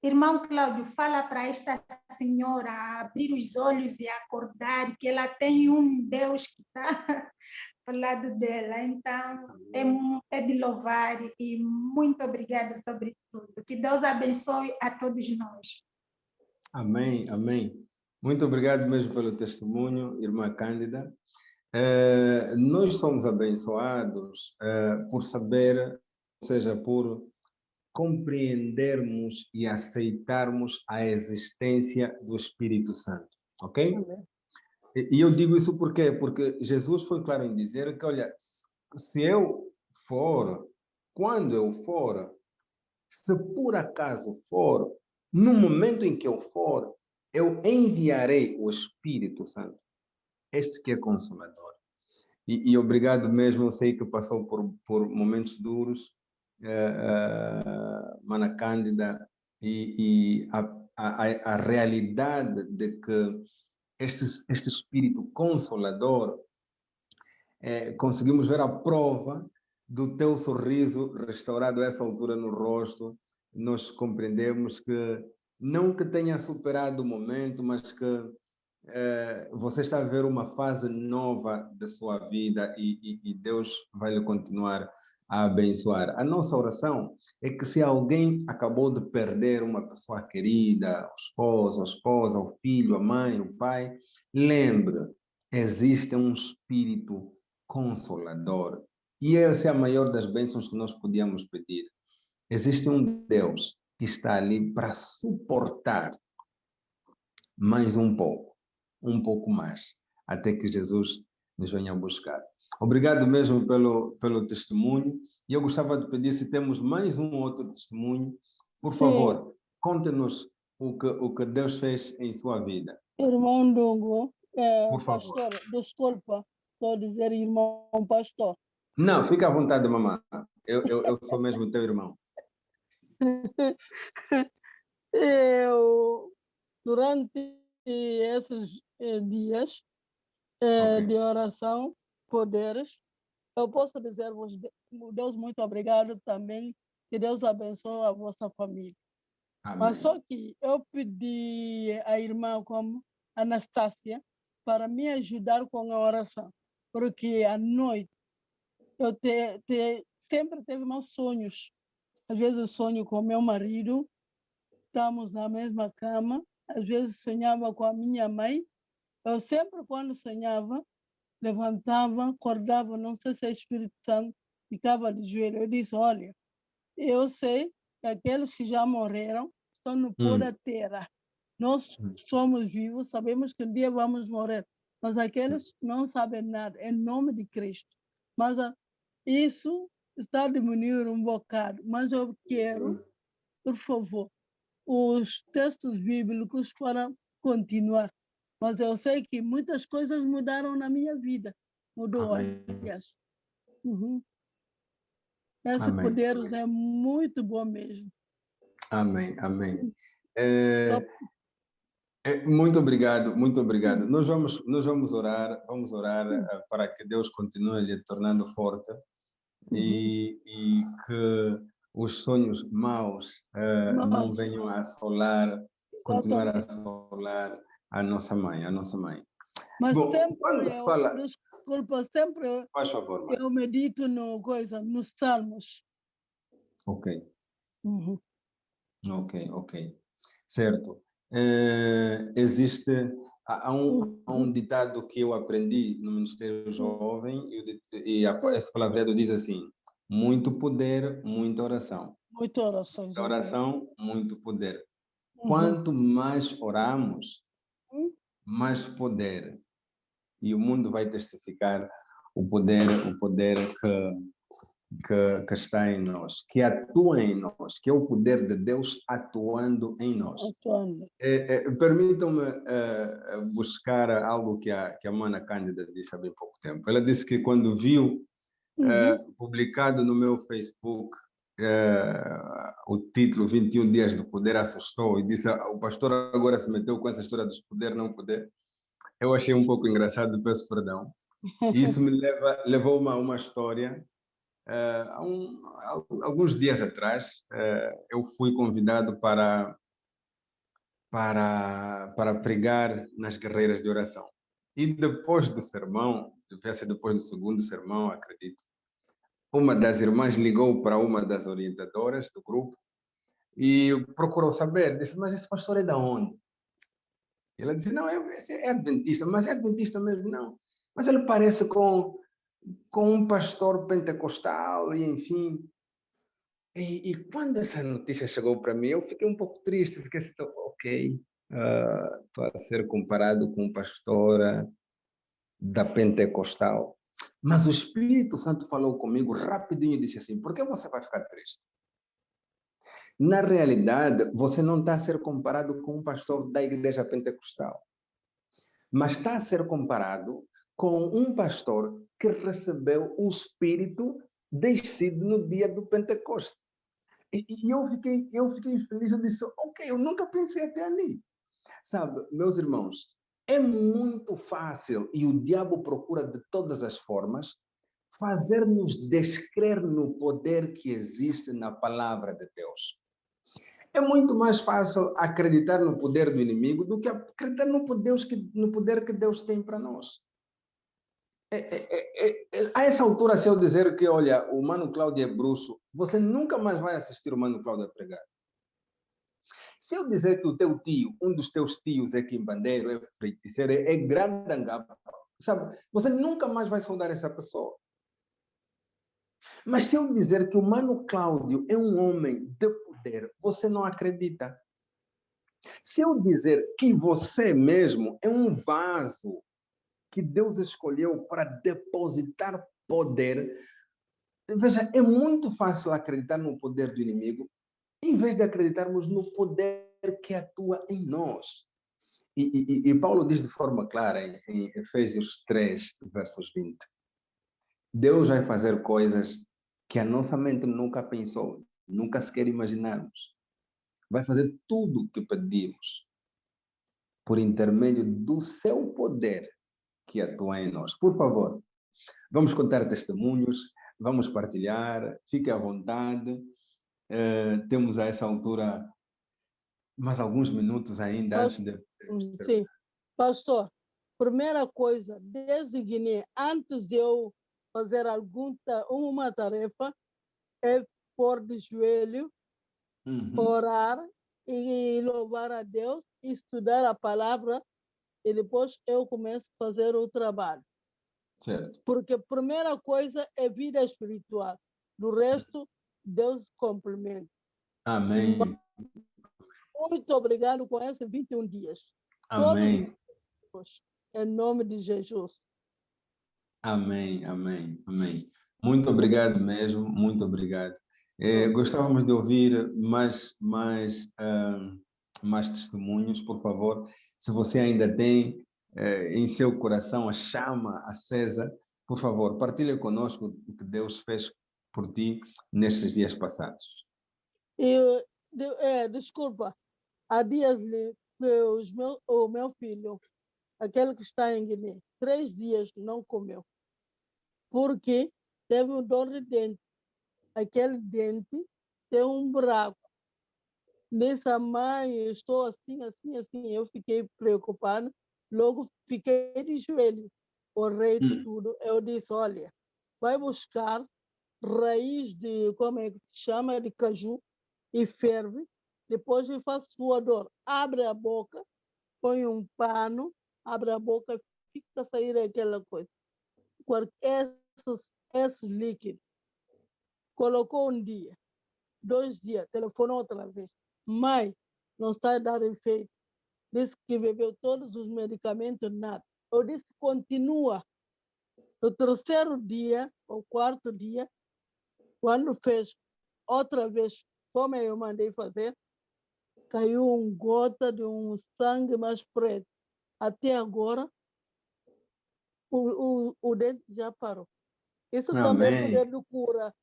Irmão Cláudio, fala para esta senhora abrir os olhos e acordar, que ela tem um Deus que está ao lado dela. Então, é de louvar e muito obrigada sobre tudo. Que Deus abençoe a todos nós. Amém, amém. Muito obrigado mesmo pelo testemunho, irmã Cândida. Nós somos abençoados por saber, ou seja, por compreendermos e aceitarmos a existência do Espírito Santo, ok? E eu digo isso por quê? Porque Jesus foi claro em dizer que, olha, se eu for, quando eu for, se por acaso for, no momento em que eu for, eu enviarei o Espírito Santo, este que é Consolador. E obrigado mesmo, eu sei que passou por momentos duros, Mana Cândida, e a realidade de que este Espírito Consolador, conseguimos ver a prova do teu sorriso restaurado a essa altura no rosto. Nós compreendemos que, não que tenha superado o momento, mas que você está a ver uma fase nova da sua vida e Deus vai lhe continuar a abençoar. A nossa oração é que, se alguém acabou de perder uma pessoa querida, o esposo, a esposa, o filho, a mãe, o pai, lembre, existe um Espírito Consolador. E essa é a maior das bênçãos que nós podíamos pedir. Existe um Deus que está ali para suportar mais um pouco mais, até que Jesus nos venha buscar. Obrigado mesmo pelo testemunho. E eu gostava de pedir, se temos mais um outro testemunho, por favor, conte-nos o que Deus fez em sua vida. Irmão Dungo, Por favor. pastor, desculpa, estou a dizer irmão pastor. Não, fica à vontade, mamãe. Eu sou mesmo teu irmão. Eu, durante esses dias de oração, poderes, eu posso dizer-vos, Deus, muito obrigado também, que Deus abençoe a vossa família. Amém. Mas só que eu pedi à irmã como Anastácia para me ajudar com a oração, porque à noite eu sempre tive meus sonhos. Às vezes eu sonho com meu marido, estamos na mesma cama, às vezes sonhava com a minha mãe. Eu sempre, quando sonhava, levantava, acordava, não sei se é Espírito Santo, ficava de joelho. Eu disse, olha, eu sei que aqueles que já morreram estão no pó da terra. Nós somos vivos, sabemos que um dia vamos morrer, mas aqueles não sabem nada, em nome de Cristo. Mas isso está a diminuir um bocado, mas eu quero, por favor, os textos bíblicos para continuar. Mas eu sei que muitas coisas mudaram na minha vida. Mudou, aliás. Esse poder é muito bom mesmo. Amém, amém. Muito obrigado, muito obrigado. Nós vamos orar para que Deus continue lhe tornando forte e que os sonhos maus não venham a assolar, continuar a assolar a nossa mãe. Mas bom, sempre quando se fala... Desculpa, sempre faz favor, mãe. Eu medito nos Salmos. Ok. Ok. Certo. Há um ditado que eu aprendi no Ministério Jovem e esse palavreado diz assim: muito poder, muita oração. Muita oração. Muita oração, muito poder. Quanto mais oramos, mais poder. E o mundo vai testificar o poder que está em nós, que atua em nós, que é o poder de Deus atuando em nós. Permitam-me buscar algo que a Mana Cândida disse há bem pouco tempo. Ela disse que quando viu publicado no meu Facebook o título 21 Dias do Poder, assustou e disse: o pastor agora se meteu com essa história dos poder, não poder. Eu achei um pouco engraçado, peço perdão. E isso me levou a uma história. Alguns dias atrás, eu fui convidado para para pregar nas carreiras de oração. E depois do sermão, depois do segundo sermão, acredito, uma das irmãs ligou para uma das orientadoras do grupo e procurou saber, disse, mas esse pastor é de onde? Ela disse, não, esse é adventista, mas é adventista mesmo, não. Mas ele parece com um pastor pentecostal, e enfim. E quando essa notícia chegou para mim, eu fiquei um pouco triste, fiquei assim, ok, estou a ser comparado com um pastor da pentecostal. Mas o Espírito Santo falou comigo rapidinho e disse assim, por que você vai ficar triste? Na realidade, você não está a ser comparado com um pastor da igreja pentecostal, mas está a ser comparado com um pastor que recebeu o Espírito descido no dia do Pentecostes. E eu fiquei feliz, eu disse, ok, eu nunca pensei até ali. Sabe, meus irmãos, é muito fácil, e o diabo procura de todas as formas, fazer-nos descrer no poder que existe na palavra de Deus. É muito mais fácil acreditar no poder do inimigo do que acreditar no poder que Deus tem para nós. A essa altura, se eu dizer que, olha, o Mano Cláudio é bruxo, você nunca mais vai assistir o Mano Cláudio a pregar. Se eu dizer que o teu tio, um dos teus tios é quimbandeiro, é feiticeiro, é grande angapa, sabe? Você nunca mais vai saudar essa pessoa. Mas se eu dizer que o Mano Cláudio é um homem de poder, você não acredita. Se eu dizer que você mesmo é um vaso que Deus escolheu para depositar poder, veja, é muito fácil acreditar no poder do inimigo, em vez de acreditarmos no poder que atua em nós. E Paulo diz de forma clara em Efésios 3, versos 20. Deus vai fazer coisas que a nossa mente nunca pensou, nunca sequer imaginamos. Vai fazer tudo o que pedimos por intermédio do seu poder que atua em nós. Por favor, vamos contar testemunhos, vamos partilhar, fique à vontade. Temos a essa altura mais alguns minutos ainda antes de... Sim, pastor, primeira coisa, desde Guiné, antes de eu fazer uma tarefa, é pôr de joelho, orar e louvar a Deus, estudar a palavra, e depois eu começo a fazer o trabalho. Certo. Porque a primeira coisa é vida espiritual, do resto, Deus complementa. Amém. Muito obrigado com esses 21 dias. Amém. Todos, em nome de Jesus. Amém, amém, amém. Muito obrigado mesmo, muito obrigado. Gostávamos de ouvir mais testemunhos, por favor. Se você ainda tem em seu coração a chama acesa, por favor, partilhe conosco o que Deus fez por ti nestes dias passados. Desculpa, há dias que o meu filho, aquele que está em Guiné, 3 dias não comeu, porque teve um dor de dente. Aquele dente tem um buraco. Nessa mãe, eu estou assim. Eu fiquei preocupada. Logo fiquei de joelho. Orei tudo. Eu disse, olha, vai buscar raiz de, como é que se chama, de caju, e ferve. Depois eu faço sua dor. Abre a boca, põe um pano, abre a boca, fica a sair aquela coisa. Esses líquidos. Colocou 1 dia, 2 dias, telefonou outra vez. Mãe, não está a dar efeito. Disse que bebeu todos os medicamentos, nada. Eu disse, continua. No 3º dia, ou 4º dia, quando fez outra vez, como eu mandei fazer, caiu gota de um sangue mais preto. Até agora, o dente já parou. Isso também é poder de cura.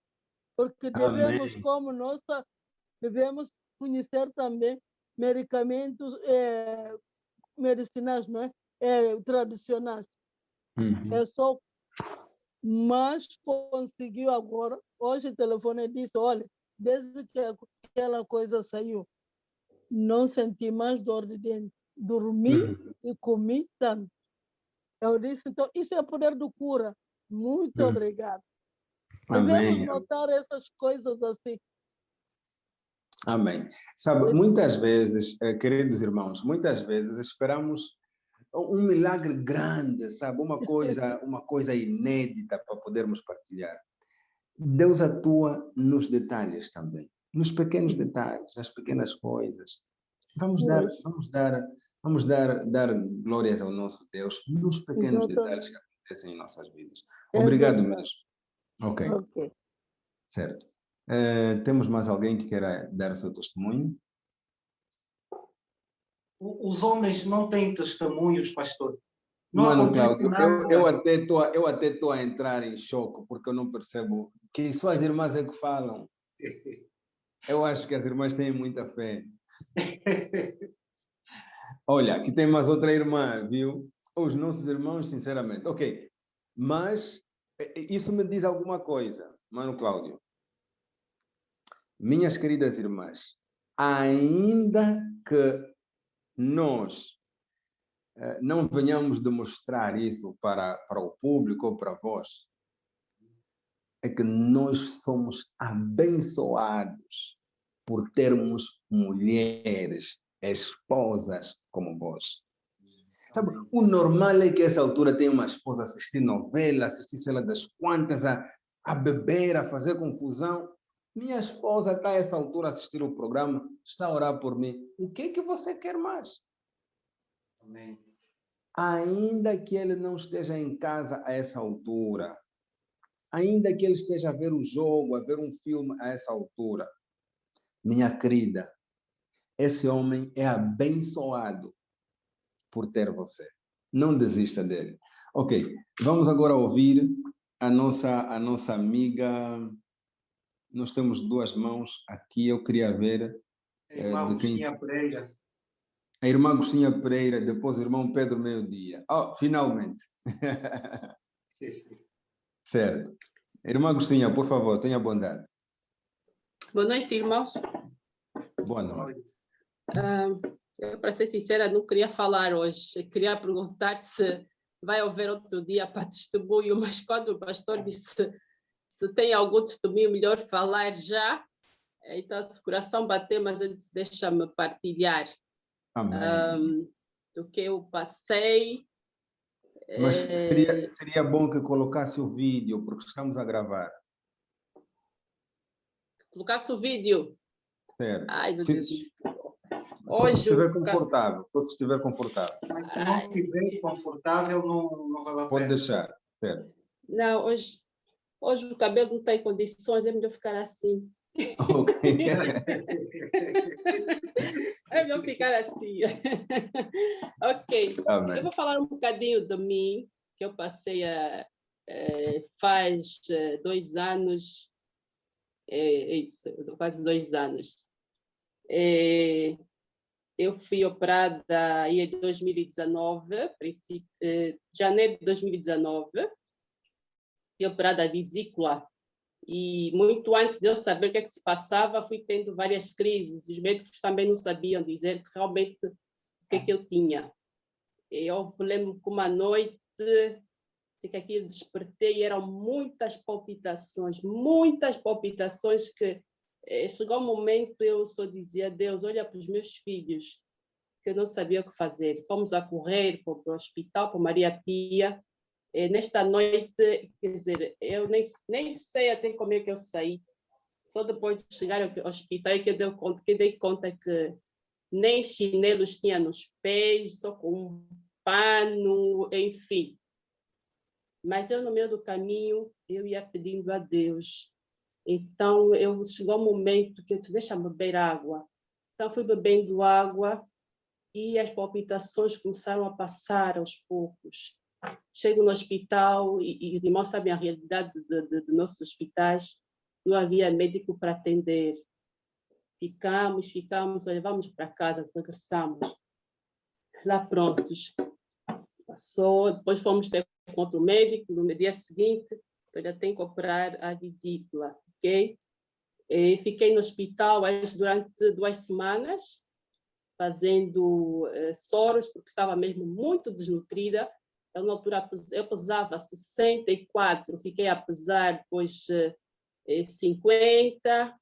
Porque devemos, como nossa, devemos conhecer também medicamentos medicinais, não é? Tradicionais. É só, mas conseguiu agora. Hoje o telefone disse, olha, desde que aquela coisa saiu, não senti mais dor de dente. Dormi e comi tanto. Eu disse, então, isso é o poder do cura. Muito obrigada. Devemos Amém. notar essas coisas assim. Amém. Sabe, muitas vezes, queridos irmãos, muitas vezes esperamos um milagre grande, sabe? Uma coisa inédita para podermos partilhar. Deus atua nos detalhes também, nos pequenos detalhes, nas pequenas coisas. Vamos dar glórias ao nosso Deus nos pequenos detalhes que acontecem em nossas vidas. Obrigado mesmo. Ok. Certo. Temos mais alguém que queira dar o seu testemunho? Os homens não têm testemunhos, pastor. Não Mano, acontece Cláudio, nada. eu até estou a entrar em choque porque eu não percebo que só as irmãs é que falam. Eu acho que as irmãs têm muita fé. Olha, aqui tem mais outra irmã, viu? Os nossos irmãos, sinceramente. Ok, mas isso me diz alguma coisa, Mano Cláudio. Minhas queridas irmãs, ainda que nós não venhamos demonstrar isso para o público ou para vós, é que nós somos abençoados por termos mulheres, esposas como vós. Sabe, o normal é que a essa altura tem uma esposa assistir novela, assistir sei lá das quantas, a beber, a fazer confusão. Minha esposa está a essa altura a assistir o programa, está a orar por mim. O que é que você quer mais? Amém. Ainda que ele não esteja em casa a essa altura, ainda que ele esteja a ver o jogo, a ver um filme a essa altura, minha querida, esse homem é abençoado por ter você. Não desista dele. Ok, vamos agora ouvir a nossa amiga. Nós temos duas mãos aqui, eu queria ver de quem... A irmã Agostinha Pereira, depois o irmão Pedro Meio-Dia. Oh, finalmente. Certo. Irmã Agostinha, por favor, tenha bondade. Boa noite, irmãos. Boa noite. Eu, para ser sincera, não queria falar hoje. Eu queria perguntar se vai haver outro dia para testemunho, mas quando o pastor disse se tem algum testemunho, melhor falar já. Então, se o coração bater, mas eu disse, deixa-me partilhar. Amém. Do que eu passei. Mas seria bom que colocasse o vídeo, porque estamos a gravar. Colocasse o vídeo? Certo. Ai, meu Deus. Hoje, se estiver confortável. Se estiver confortável. Mas se não estiver confortável, não vale a pena. Pode deixar, certo. Não, hoje o cabelo não está em condições, é melhor ficar assim. Ok. É melhor ficar assim. Ok. Amém. Eu vou falar um bocadinho de mim, que eu passei faz 2 anos. Isso, quase 2 anos. Eu fui operada em 2019, janeiro de 2019. Fui operada a vesícula. E muito antes de eu saber o que é que se passava, fui tendo várias crises. Os médicos também não sabiam dizer realmente o que é que eu tinha. Eu lembro que uma noite, que aquilo despertei e eram muitas palpitações que chegou um momento eu só dizia, Deus, olha para os meus filhos, que eu não sabia o que fazer. Fomos a correr para o hospital, para Maria Pia. Nesta noite, quer dizer, eu nem sei até como é que eu saí. Só depois de chegar ao hospital que dei conta que nem chinelos tinha nos pés, só com um pano, enfim. Mas eu, no meio do caminho, eu ia pedindo a Deus. Então, chegou um momento que eu disse, deixa-me beber água. Então, fui bebendo água e as palpitações começaram a passar aos poucos. Chego no hospital e os irmãos sabem a realidade de nossos hospitais. Não havia médico para atender. Ficamos, olha, vamos para casa, regressamos. Lá prontos. Passou, depois fomos ter com outro médico, no dia seguinte, ainda tem que operar a vesícula, ok? Fiquei no hospital durante 2 semanas, fazendo soros, porque estava mesmo muito desnutrida. Eu, na altura, eu pesava 64, fiquei a pesar depois 50.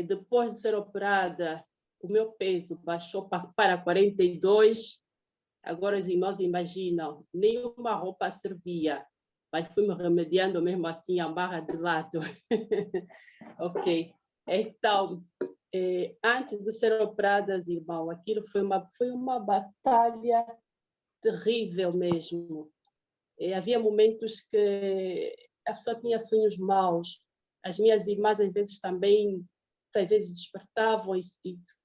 Depois de ser operada, o meu peso baixou para 42. Agora os irmãos imaginam, nenhuma roupa servia, mas fui me remediando mesmo assim, a barra de lado. Ok. Então, antes de ser operadas, irmão, aquilo foi uma batalha terrível mesmo. Havia momentos que a pessoa tinha sonhos maus. As minhas irmãs, às vezes, também, às vezes, despertavam e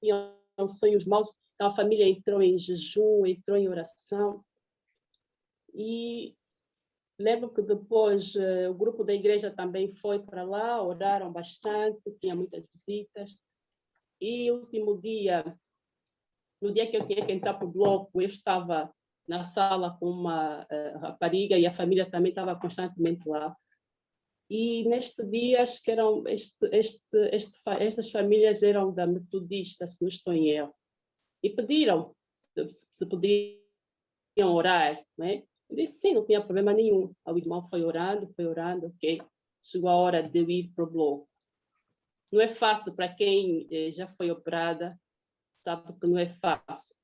tinham sonhos maus. Então, a família entrou em jejum, entrou em oração. E lembro que depois o grupo da igreja também foi para lá, oraram bastante, tinha muitas visitas. E o último dia, no dia que eu tinha que entrar para o bloco, eu estava na sala com uma rapariga e a família também estava constantemente lá. E neste dia, acho que eram estas famílias eram da Metodista, se não estou em erro, e pediram se poderiam orar, né? Eu disse sim, não tinha problema nenhum. O irmão foi orando, ok. Chegou a hora de eu ir para o bloco. Não é fácil para quem já foi operada, sabe que não é fácil.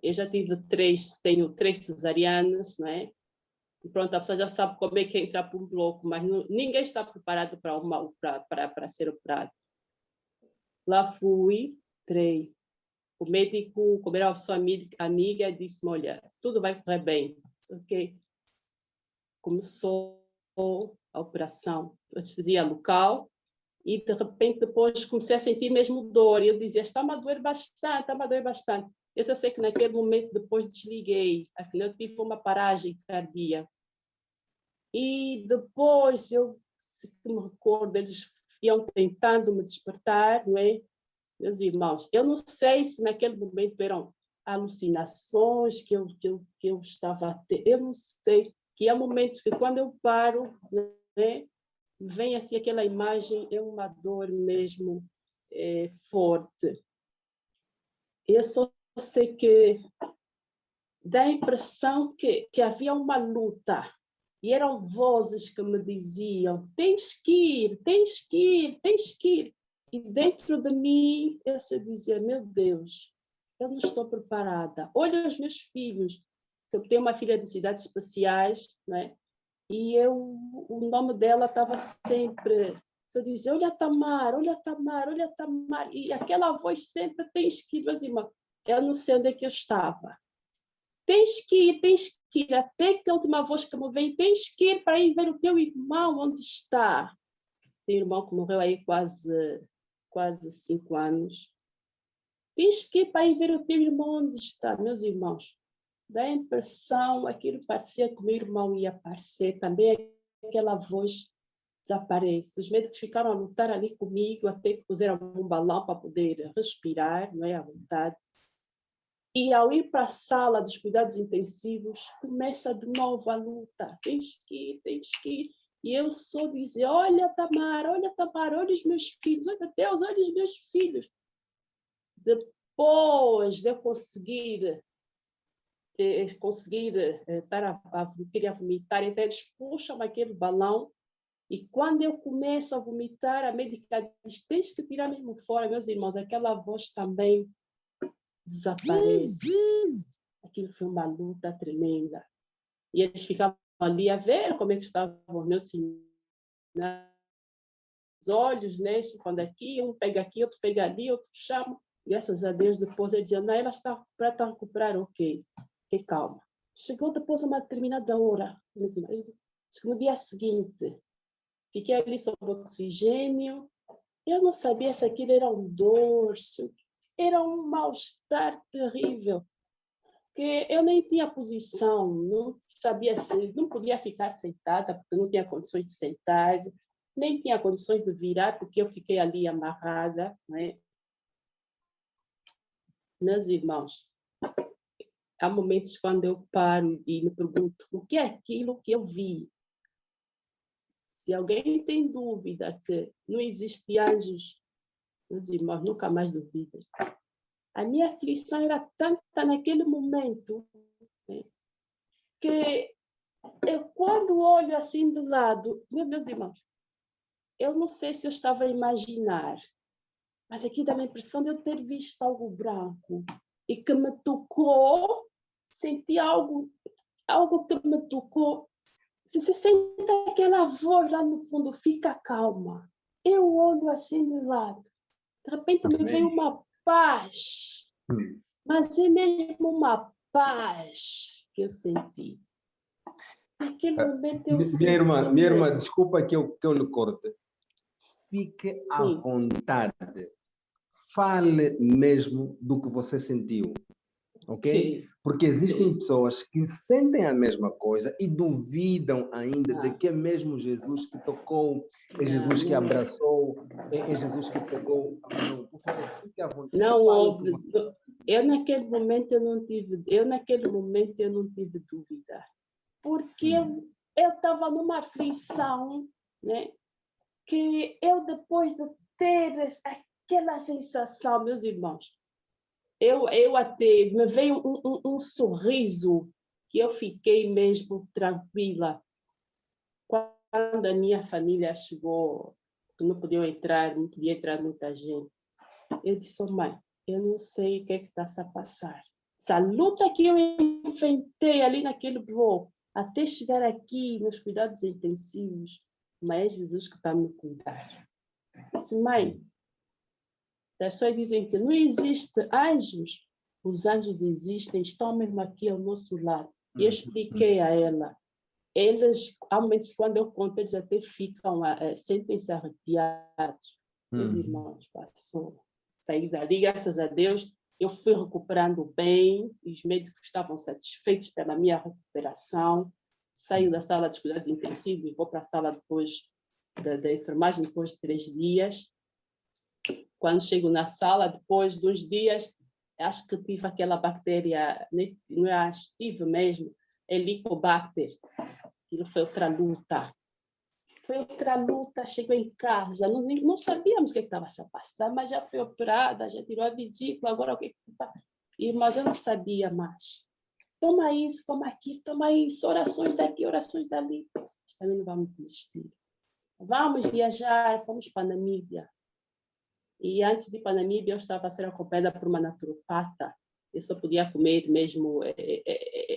Eu já tenho 3 cesarianas, não é? E pronto, a pessoa já sabe como é que é entrar para um bloco, mas ninguém está preparado para ser operado. Lá fui, entrei. O médico, como era a sua amiga, disse-me, olha, tudo vai correr bem. Ok. Começou a operação, anestesia local, e de repente depois comecei a sentir mesmo dor. E eu dizia, está-me a doer bastante. Eu só sei que naquele momento depois desliguei, afinal eu tive uma paragem cardíaca. E depois, se me recordo, eles iam tentando me despertar, não é? Meus irmãos, eu não sei se naquele momento eram alucinações que eu estava a ter, eu não sei, que há momentos que quando eu paro, né, vem assim aquela imagem, é uma dor mesmo forte. Eu só sei que dá a impressão que havia uma luta. E eram vozes que me diziam, tens que ir. E dentro de mim, eu se dizia, meu Deus, eu não estou preparada. Olha os meus filhos, que eu tenho uma filha de cidades especiais, né? E o nome dela estava sempre, eu dizia, olha Tamar. E aquela voz sempre, tens que ir, meus irmãos. Eu não sei onde é que eu estava. Tens que ir, até que a última voz que me vem, tens que ir para ir ver o teu irmão, onde está. Tem um irmão que morreu aí quase 5 anos. Tens que ir para ir ver o teu irmão, onde está, meus irmãos. Dá a impressão, aquilo parecia que o meu irmão ia aparecer, também aquela voz desaparece. Os médicos ficaram a lutar ali comigo, até que puseram um balão para poder respirar, não é, à vontade. E ao ir para a sala dos cuidados intensivos, começa de novo a luta. Tens que ir. E eu só dizia, olha Tamar, olha os meus filhos, olha Deus, olha os meus filhos. Depois de eu conseguir estar queria vomitar, então eles puxam aquele balão e quando eu começo a vomitar, a médica diz, tens que tirar mesmo fora, meus irmãos, aquela voz também desaparece. Aquilo foi uma luta tremenda. E eles ficavam ali a ver como é que estavam os meus olhos, né? Quando aqui, um pega aqui, outro pega ali, outro chama. Graças a Deus, depois eles diziam, não, ela está a recuperar, ok, calma. Chegou depois uma determinada hora, no dia seguinte, fiquei ali sob oxigênio, eu não sabia se aquilo era um dor, era um mal-estar terrível, que eu nem tinha posição, não sabia se, não podia ficar sentada, porque não tinha condições de sentar, nem tinha condições de virar, porque eu fiquei ali amarrada, né? Meus irmãos, há momentos quando eu paro e me pergunto, o que é aquilo que eu vi? Se alguém tem dúvida que não existem anjos, meus irmãos, nunca mais duvidem. A minha aflição era tanta naquele momento, né, que eu, quando olho assim do lado, meus irmãos, eu não sei se eu estava a imaginar, mas aqui dá a impressão de eu ter visto algo branco e que me tocou, senti algo que me tocou. Você sente aquela voz lá no fundo, fica calma. Eu olho assim do lado, de repente me veio uma paz, mas é mesmo uma paz que eu senti. Naquele momento eu senti... Minha irmã, desculpa que eu lhe corte. Fique à Sim. vontade. Fale mesmo do que você sentiu. Ok? Sim. Porque existem Sim. pessoas que sentem a mesma coisa e duvidam ainda de que é mesmo Jesus que tocou, é Jesus que abraçou, é Jesus que pegou. Não, por favor, fique à vontade. Não Fale houve. o que você... Eu naquele momento eu não tive dúvida, porque eu estava numa aflição, né? Que eu, depois de ter aquela sensação, meus irmãos, eu até me veio um sorriso que eu fiquei mesmo tranquila. Quando a minha família chegou, não podia entrar muita gente, eu disse, mãe, eu não sei o que está a passar. Essa luta que eu enfrentei ali naquele bloco, até chegar aqui nos cuidados intensivos, mas é Jesus que está a me cuidar. Eu disse, mãe, as pessoas dizem que não existe anjos. Os anjos existem, estão mesmo aqui ao nosso lado. E eu expliquei a ela. Eles, há momentos quando eu conto, eles até ficam, sentem-se arrepiados. Meus irmãos, passou. Saí dali, graças a Deus, eu fui recuperando bem, e os médicos estavam satisfeitos pela minha recuperação. Saio da sala de cuidados intensivos e vou para a sala depois da enfermagem, depois de 3 dias. Quando chego na sala, depois de uns dias, acho que tive aquela bactéria, não acho, tive mesmo, Helicobacter. Aquilo foi outra luta. Chegou em casa, não sabíamos o que estava se passando, mas já foi operada, já tirou a vesícula, agora o que se passa? Mas eu não sabia mais. Toma isso, toma aquilo, toma isso, orações daqui, orações dali. Mas também não vamos desistir. Vamos viajar, fomos para a Namíbia. E antes de ir para a Namíbia, eu estava a ser acompanhada por uma naturopata. Eu só podia comer mesmo,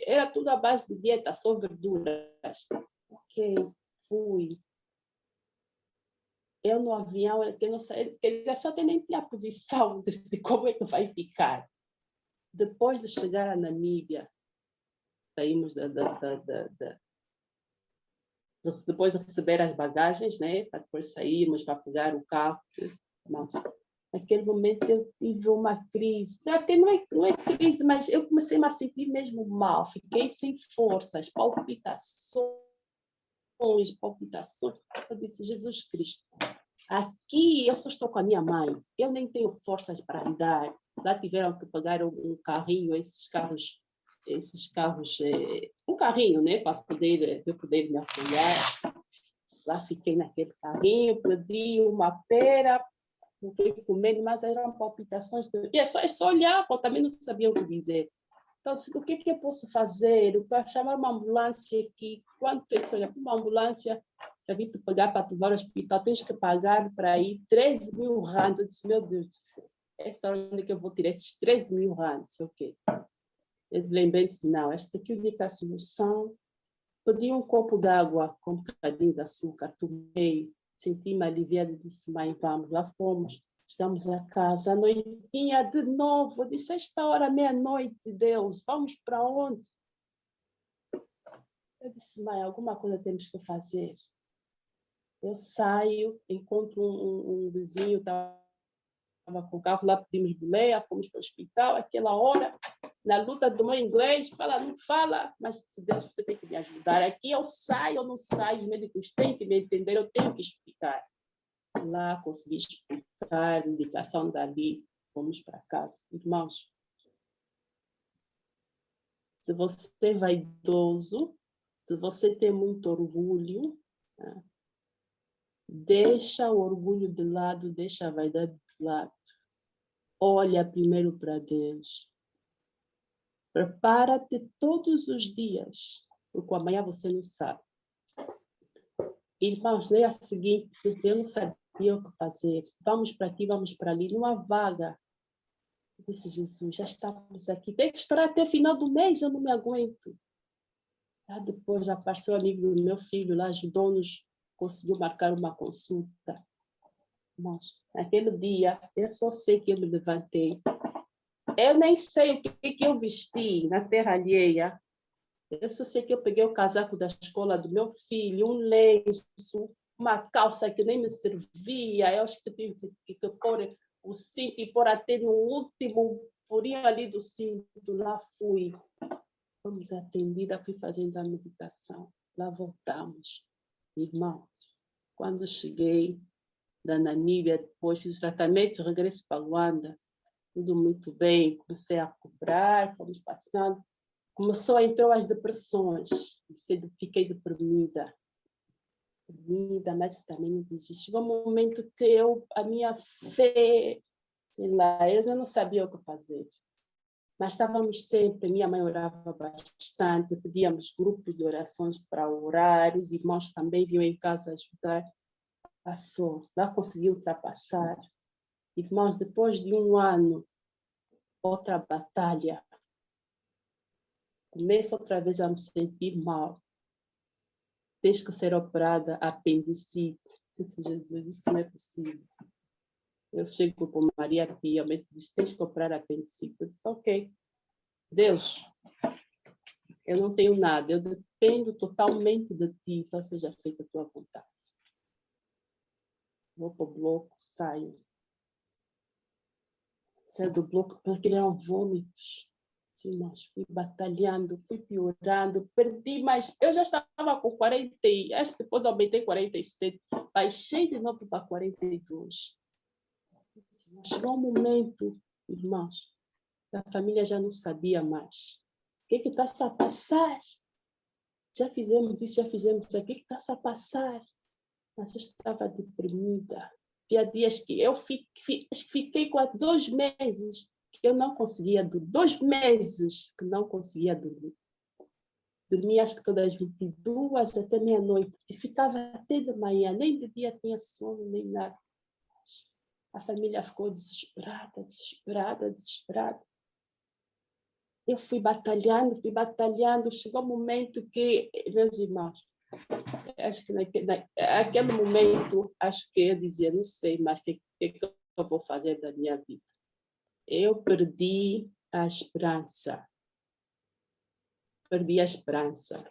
era tudo à base de dieta, só verduras. Ok, fui. Eu no avião, eu não sei, só nem tinha a posição de como é que vai ficar. Depois de chegar à Namíbia, saímos depois de receber as bagagens, né, para depois sairmos para pegar o carro. Mas, naquele momento eu tive uma crise. Até não é crise, mas eu comecei a sentir mesmo mal. Fiquei sem forças, palpitações. Eu disse, Jesus Cristo, aqui eu só estou com a minha mãe. Eu nem tenho forças para andar. Lá tiveram que pagar um carrinho, esses carros, um carrinho, né, para eu poder me apoiar. Lá fiquei naquele carrinho, pedi uma pera, não fui comendo, mas eram palpitações. E é só olhar, eu também não sabia o que dizer. Então, o que eu posso fazer? Para chamar uma ambulância aqui, quanto é que olha, uma ambulância, já vi te pagar para te levar ao hospital, tens que pagar para ir 13 mil rands. Eu disse, meu Deus do céu, esta hora onde é que eu vou tirar esses 13 mil rands? Ok. Eu lembrei e disse, não, esta aqui é a única solução. Pedi um copo d'água com um bocadinho de açúcar, tomei, senti-me aliviada e disse, mãe, vamos, lá fomos. Chegamos a casa, a noitinha de novo. Eu disse, esta hora, meia-noite, Deus, vamos para onde? Eu disse, mãe, alguma coisa temos que fazer. Eu saio, encontro um vizinho, estava com o carro lá, pedimos boleia, fomos para o hospital, aquela hora, na luta do meu inglês, fala, não fala, mas se Deus, você tem que me ajudar. Aqui eu saio ou não saio, os médicos têm que me entender, eu tenho que explicar. Lá consegui explicar, indicação dali, fomos para casa. Irmãos, se você é vaidoso, se você tem muito orgulho, né, deixa o orgulho de lado, deixa a vaidade de lado. olha primeiro para Deus. Prepara-te todos os dias, porque amanhã você não sabe. Irmãos, no dia seguinte, eu não sabia o que fazer. Vamos para aqui, vamos para ali, não há vaga. Eu disse, Jesus, já estamos aqui. Tem que esperar até o final do mês, eu não me aguento. Depois apareceu o amigo do meu filho lá, ajudou-nos, conseguiu marcar uma consulta. Mas, naquele dia, eu só sei que eu me levantei. Eu nem sei o que eu vesti na terra alheia. Eu só sei que eu peguei o casaco da escola do meu filho, um lenço, uma calça que nem me servia. Eu acho que tive que pôr o cinto e pôr até no último furinho ali do cinto. Lá fui. Fomos atendidas, fui fazendo a meditação. Lá voltamos. Irmãos, quando cheguei da Namíbia, depois fiz o tratamento, regresso para Luanda. Tudo muito bem, comecei a recuperar, fomos passando. Começou a entrar as depressões, fiquei deprimida, mas também não desisti. Chegou um momento que a minha fé, sei lá, eu já não sabia o que fazer. Mas estávamos sempre, minha mãe orava bastante, pedíamos grupos de orações para orar, os irmãos também vinham em casa ajudar. Passou, lá consegui ultrapassar. Irmãos, depois de um ano, outra batalha, começo outra vez a me sentir mal. Tens que ser operada apendicite. Jesus, isso não é possível. Eu chego para Maria Pia, me diz, tens que operar apendicite. Eu disse, ok. Deus, eu não tenho nada, eu dependo totalmente de ti, então seja feita a tua vontade. Vou para o bloco, saio. Saio do bloco, porque eram vômitos. Sim, mas fui batalhando, fui piorando, perdi, mas eu já estava com 40, acho que depois aumentei 47, baixei de novo para 42. Chegou um momento, irmãos, a família já não sabia mais. O que está a passar? Já fizemos isso, já fizemos isso, o que está a passar? Mas eu estava deprimida. Tinha dias que eu fiquei quase 2 meses que eu não conseguia dormir. 2 meses que não conseguia dormir. Dormia acho que das 22 até meia-noite. E ficava até de manhã. Nem de dia tinha sono, nem nada. A família ficou desesperada, desesperada, desesperada. Eu fui batalhando. Chegou um momento que, meus irmãos, acho que naquele momento, acho que eu dizia, não sei mais o que eu vou fazer da minha vida. Eu perdi a esperança. Perdi a esperança.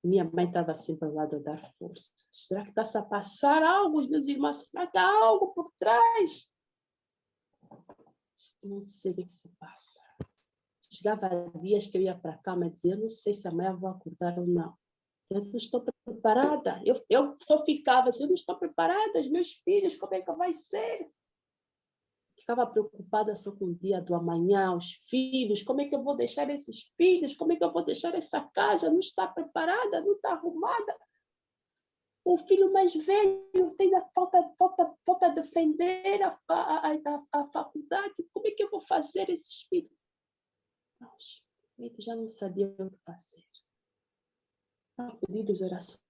Minha mãe estava sempre ao lado a dar força. Será que está-se a passar algo, meus irmãos? Será que há algo por trás? Não sei o que se passa. Chegava dias que eu ia para a cama e dizia, eu não sei se amanhã vou acordar ou não. Eu não estou preparada. Eu só ficava assim, eu não estou preparada. Os meus filhos, como é que vai ser? Ficava preocupada só com o dia do amanhã, os filhos, como é que eu vou deixar esses filhos? Como é que eu vou deixar essa casa? Não está preparada, não está arrumada. O filho mais velho tem falta de defender a faculdade. Como é que eu vou fazer esses filhos? Nossa, eu já não sabia o que fazer. Pedidos, orações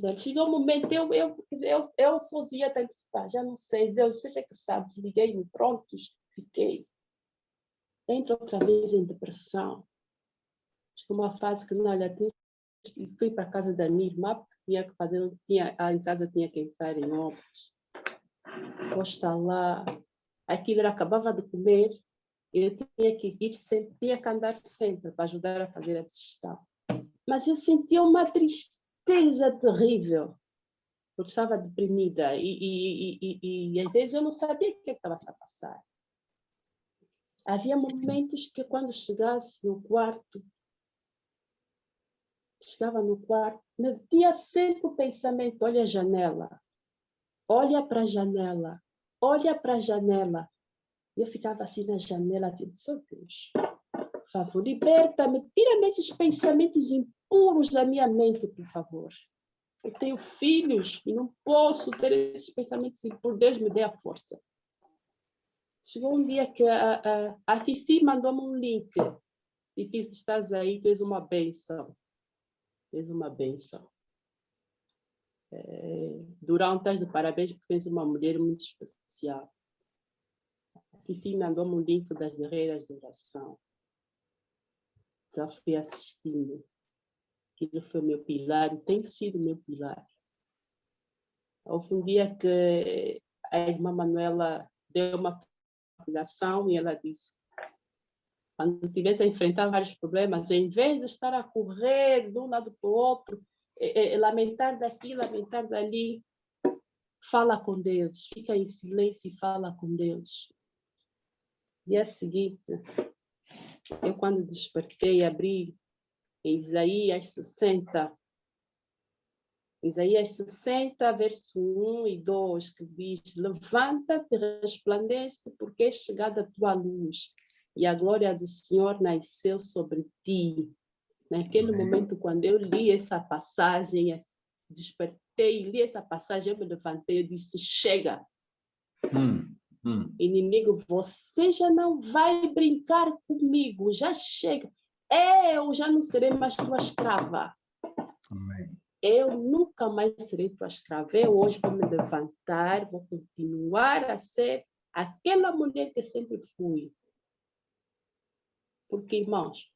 dele. Chegou um momento, eu sozinha tenho que estar, já não sei, Deus, você é que sabe, desliguei-me, prontos, fiquei. Entro outra vez em depressão. Chegou uma fase que, olha, fui para a casa da minha irmã, porque tinha que fazer, em casa tinha que entrar em obras. Vou estar lá, aquilo acabava de comer, eu tinha que ir sempre, tinha que andar sempre para ajudar a fazer a digestão. Mas eu sentia uma tristeza terrível, porque estava deprimida e às vezes eu não sabia o que estava a passar. Havia momentos que quando chegava no quarto, tinha sempre o pensamento, olha a janela, olha para a janela, olha para a janela. Eu ficava assim na janela, dizendo, Deus, por favor, liberta-me, tira-me esses pensamentos impuros da minha mente, por favor. Eu tenho filhos e não posso ter esses pensamentos impuros. Deus me dê a força. Chegou um dia que a Fifi mandou-me um link. Fifi, se estás aí, tu és uma bênção. És uma bênção. Durão, estás de parabéns porque tens uma mulher muito especial. A Fifi mandou-me um link das guerreiras de oração. Já fui assistindo. Ele foi meu pilar e tem sido meu pilar. Houve um dia que a irmã Manuela deu uma ligação e ela disse: quando tivesse a enfrentar vários problemas, em vez de estar a correr de um lado para o outro, lamentar daqui, lamentar dali, fala com Deus, fica em silêncio e fala com Deus. E é o seguinte, eu quando despertei, abri em Isaías 60, verso 1 e 2, que diz: levanta-te, resplandece, porque é chegada a tua luz, e a glória do Senhor nasceu sobre ti. Naquele momento, quando eu li essa passagem, despertei, li essa passagem, eu me levantei e disse: chega. Inimigo, você já não vai brincar comigo, já chega. Eu já não serei mais tua escrava. Amém. Eu nunca mais serei tua escrava. Eu hoje vou me levantar, vou continuar a ser aquela mulher que sempre fui. Porque, irmãos,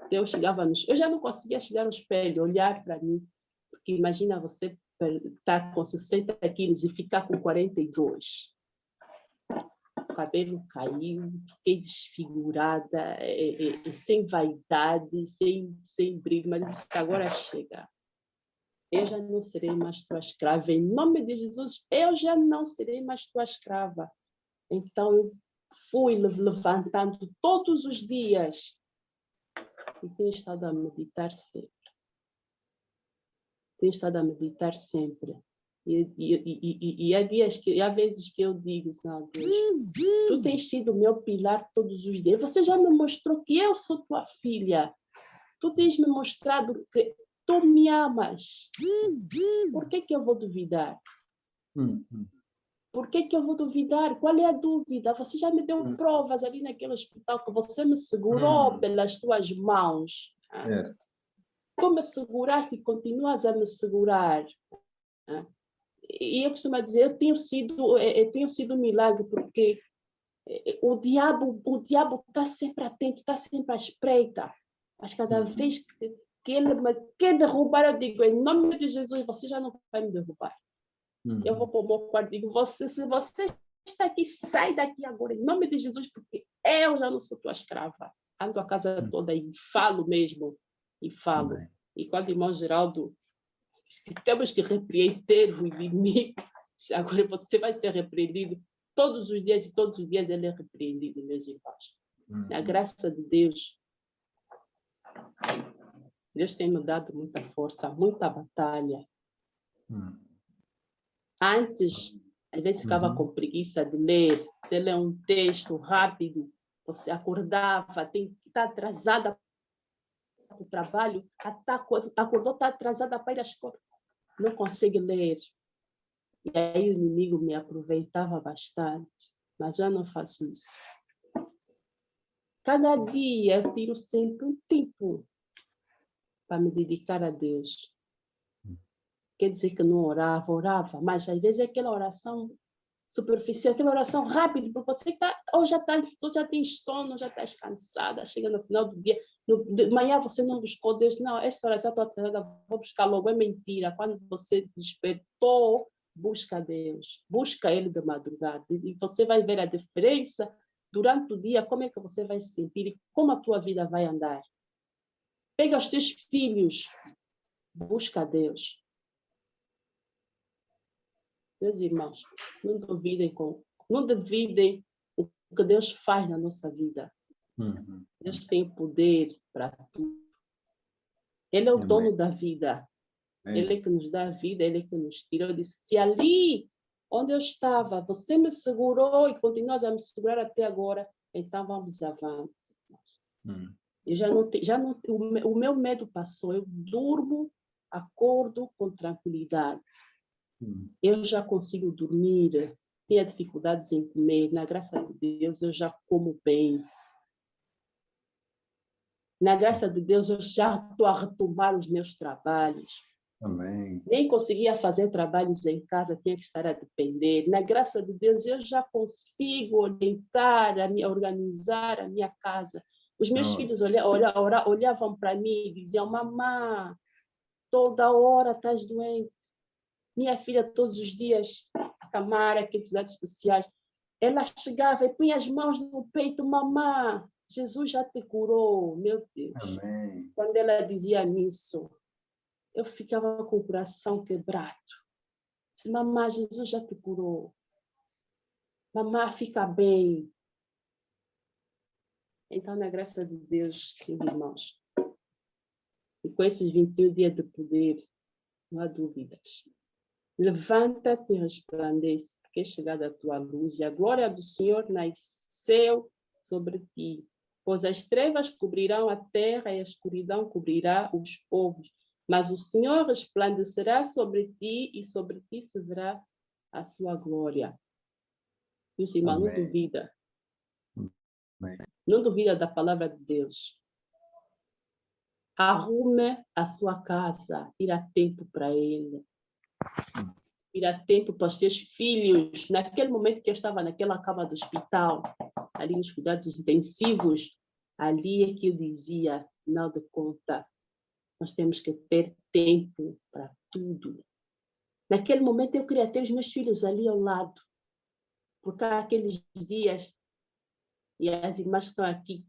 eu já não conseguia chegar ao espelho, olhar para mim. Porque imagina você estar com 60 quilos e ficar com 42. O cabelo caiu, fiquei desfigurada, sem vaidade, sem brilho, mas disse que agora chega. Eu já não serei mais tua escrava. Em nome de Jesus, eu já não serei mais tua escrava. Então, eu fui levantando todos os dias e tenho estado a meditar sempre. E há dias há vezes que eu digo: não, Deus, tu tens sido o meu pilar todos os dias. Você já me mostrou que eu sou tua filha. Tu tens me mostrado que tu me amas. Por que eu vou duvidar? Por que eu vou duvidar? Qual é a dúvida? Você já me deu provas ali naquele hospital que você me segurou pelas tuas mãos. Certo. Tu me seguraste e continuas a me segurar. E eu costumo dizer, eu tenho sido um milagre, porque o diabo está sempre atento, está sempre à espreita. Mas cada vez que ele me quer derrubar, eu digo: em nome de Jesus, você já não vai me derrubar. Eu vou para o meu quarto e digo: se você está aqui, sai daqui agora, em nome de Jesus, porque eu já não sou tua escrava. Ando a casa toda e falo mesmo, e falo. E quando o irmão Geraldo disse que temos que repreender o inimigo, agora você vai ser repreendido todos os dias, e todos os dias ele é repreendido, meus irmãos. Na graça de Deus, Deus tem me dado muita força, muita batalha. Antes, às vezes ficava com preguiça de ler. Você lê um texto rápido, você acordava, tem que estar atrasada para o trabalho, acordou, está atrasada para ir à escola. Não consegue ler. E aí o inimigo me aproveitava bastante, mas eu não faço isso. Cada dia eu tiro sempre um tempo para me dedicar a Deus. Quer dizer que não orava, mas às vezes é aquela oração superficial, aquela oração rápida, porque você já tem sono, já está cansada, chega no final do dia, de manhã você não buscou Deus, não, esta oração estou atrasada, vou buscar logo, é mentira. Quando você despertou, busca Deus, busca Ele de madrugada, e você vai ver a diferença durante o dia, como é que você vai se sentir e como a tua vida vai andar. Pega os teus filhos, busca Deus. Meus irmãos, não duvidem o que Deus faz na nossa vida. Deus tem poder para tudo. Ele é o dono da vida. Ele é que nos dá a vida, Ele é que nos tira. Eu disse: se ali onde eu estava, você me segurou e continuas a me segurar até agora, então vamos avante. Eu o meu medo passou. Eu durmo, acordo com tranquilidade. Eu já consigo dormir tinha dificuldades em comer. Na graça de Deus, eu já como bem. Na graça de Deus, eu já estou a retomar os meus trabalhos. Amém. Nem conseguia fazer trabalhos em casa, tinha que estar a depender. Na graça de Deus, eu já consigo orientar, organizar a minha casa. Os meus filhos olhavam para mim e diziam: mamãe, toda hora estás doente. Minha filha, todos os dias, a Tamara, aqui de cidades especiais, ela chegava e punha as mãos no peito: mamãe, Jesus já te curou, meu Deus. Amém. Quando ela dizia isso, eu ficava com o coração quebrado. Disse: mamãe, Jesus já te curou. Mamãe, fica bem. Então, na graça de Deus, meus irmãos, e com esses 21 dias de poder, não há dúvidas. Levanta-te e resplandece, porque é chegada a tua luz, e a glória do Senhor nasceu sobre ti. Pois as trevas cobrirão a terra e a escuridão cobrirá os povos. Mas o Senhor resplandecerá sobre ti, e sobre ti se verá a sua glória. E o Senhor não duvida. Amém. Não duvida da palavra de Deus. Arrume a sua casa, irá tempo para ele. Irá tempo para os teus filhos. Naquele momento que eu estava naquela cama do hospital, ali nos cuidados intensivos, ali é que eu dizia: não de conta, nós temos que ter tempo para tudo. Naquele momento eu queria ter os meus filhos ali ao lado, porque há aqueles dias, e as irmãs que estão aqui,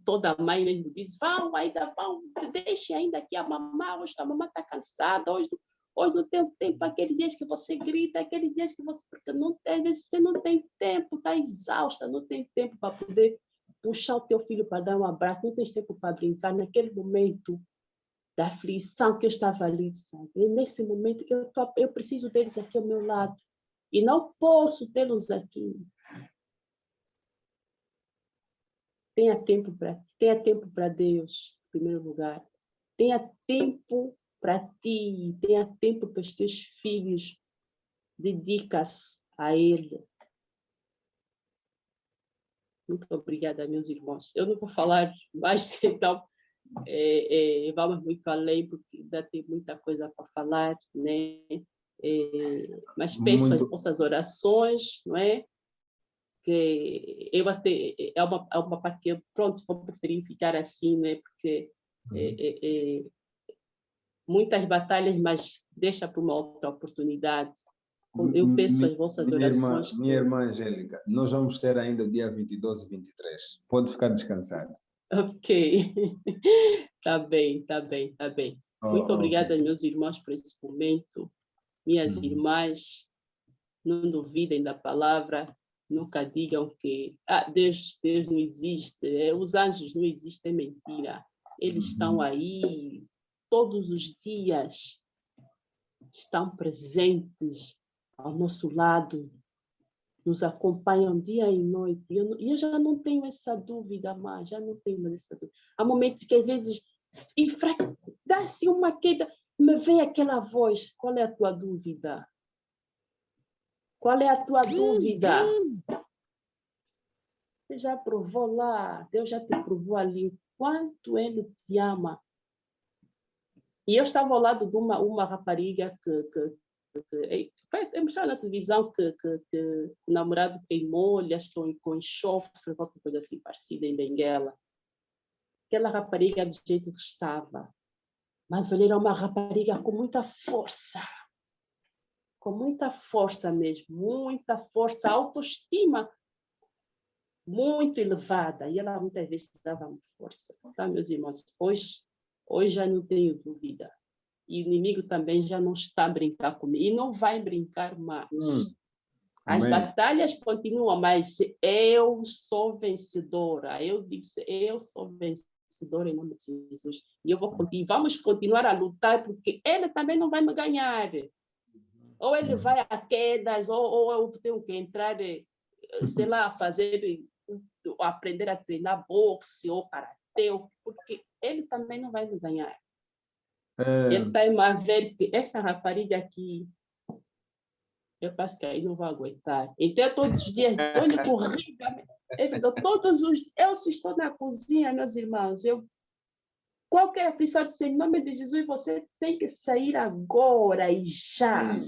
toda mãe mesmo diz: vão, ainda vão, deixe ainda aqui a mamãe, hoje a mamãe está cansada, hoje não tem tempo, aqueles dias que você grita, aqueles dias que você... Porque não tem, às vezes você não tem tempo, está exausta, não tem tempo para poder puxar o teu filho para dar um abraço, não tem tempo para brincar. Naquele momento da aflição que eu estava ali, sabe? E nesse momento eu preciso deles aqui ao meu lado, e não posso tê-los aqui. Tenha tempo para Deus, em primeiro lugar. Tenha tempo para ti, tenha tempo para os teus filhos. Dedica-se a Ele. Muito obrigada, meus irmãos. Eu não vou falar mais, então vamos muito além, porque ainda tem muita coisa para falar, né? Mas peço as vossas orações, não é? Que eu até é uma parte que eu, pronto, vou preferir ficar assim, né? Porque muitas batalhas, mas deixa para uma outra oportunidade. Eu peço as vossas orações. Minha irmã Angélica, nós vamos ter ainda o dia 22 e 23. Pode ficar descansado. Ok. Tá bem. Muito obrigada, meus irmãos, por esse momento. Minhas irmãs, não duvidem da palavra. Nunca digam que Deus não existe, os anjos não existem, é mentira. Eles estão aí todos os dias, estão presentes ao nosso lado, nos acompanham dia e noite. E eu já não tenho essa dúvida mais, Há momentos que às vezes dá-se uma queda, me vem aquela voz: qual é a tua dúvida? Qual é a tua dúvida? Você já provou lá, Deus já te provou ali quanto Ele te ama. E eu estava ao lado de uma rapariga que mostrava na televisão que o namorado queimou-lhe, acho que com enxofre, qualquer coisa assim parecida em Benguela. Aquela rapariga do jeito que estava. Mas olha, era uma rapariga com muita força mesmo, muita força, autoestima muito elevada, e ela muitas vezes dava força. Tá, meus irmãos? Hoje já não tenho dúvida. E o inimigo também já não está a brincar comigo, e não vai brincar mais. As batalhas continuam, mas eu sou vencedora. Eu disse: eu sou vencedora em nome de Jesus. E vamos continuar a lutar, porque Ele também não vai me ganhar. Ou ele vai a quedas, ou eu tenho que entrar, sei lá, aprender a treinar boxe ou karatê, porque ele também não vai me ganhar. Ele está a ver que esta rapariga aqui, Eu penso que aí não vou aguentar. Então, todos os dias, dou-lhe corrida. Todos os dias, eu se estou na cozinha, meus irmãos, qualquer aflição, diz, em nome de Jesus, você tem que sair agora e já.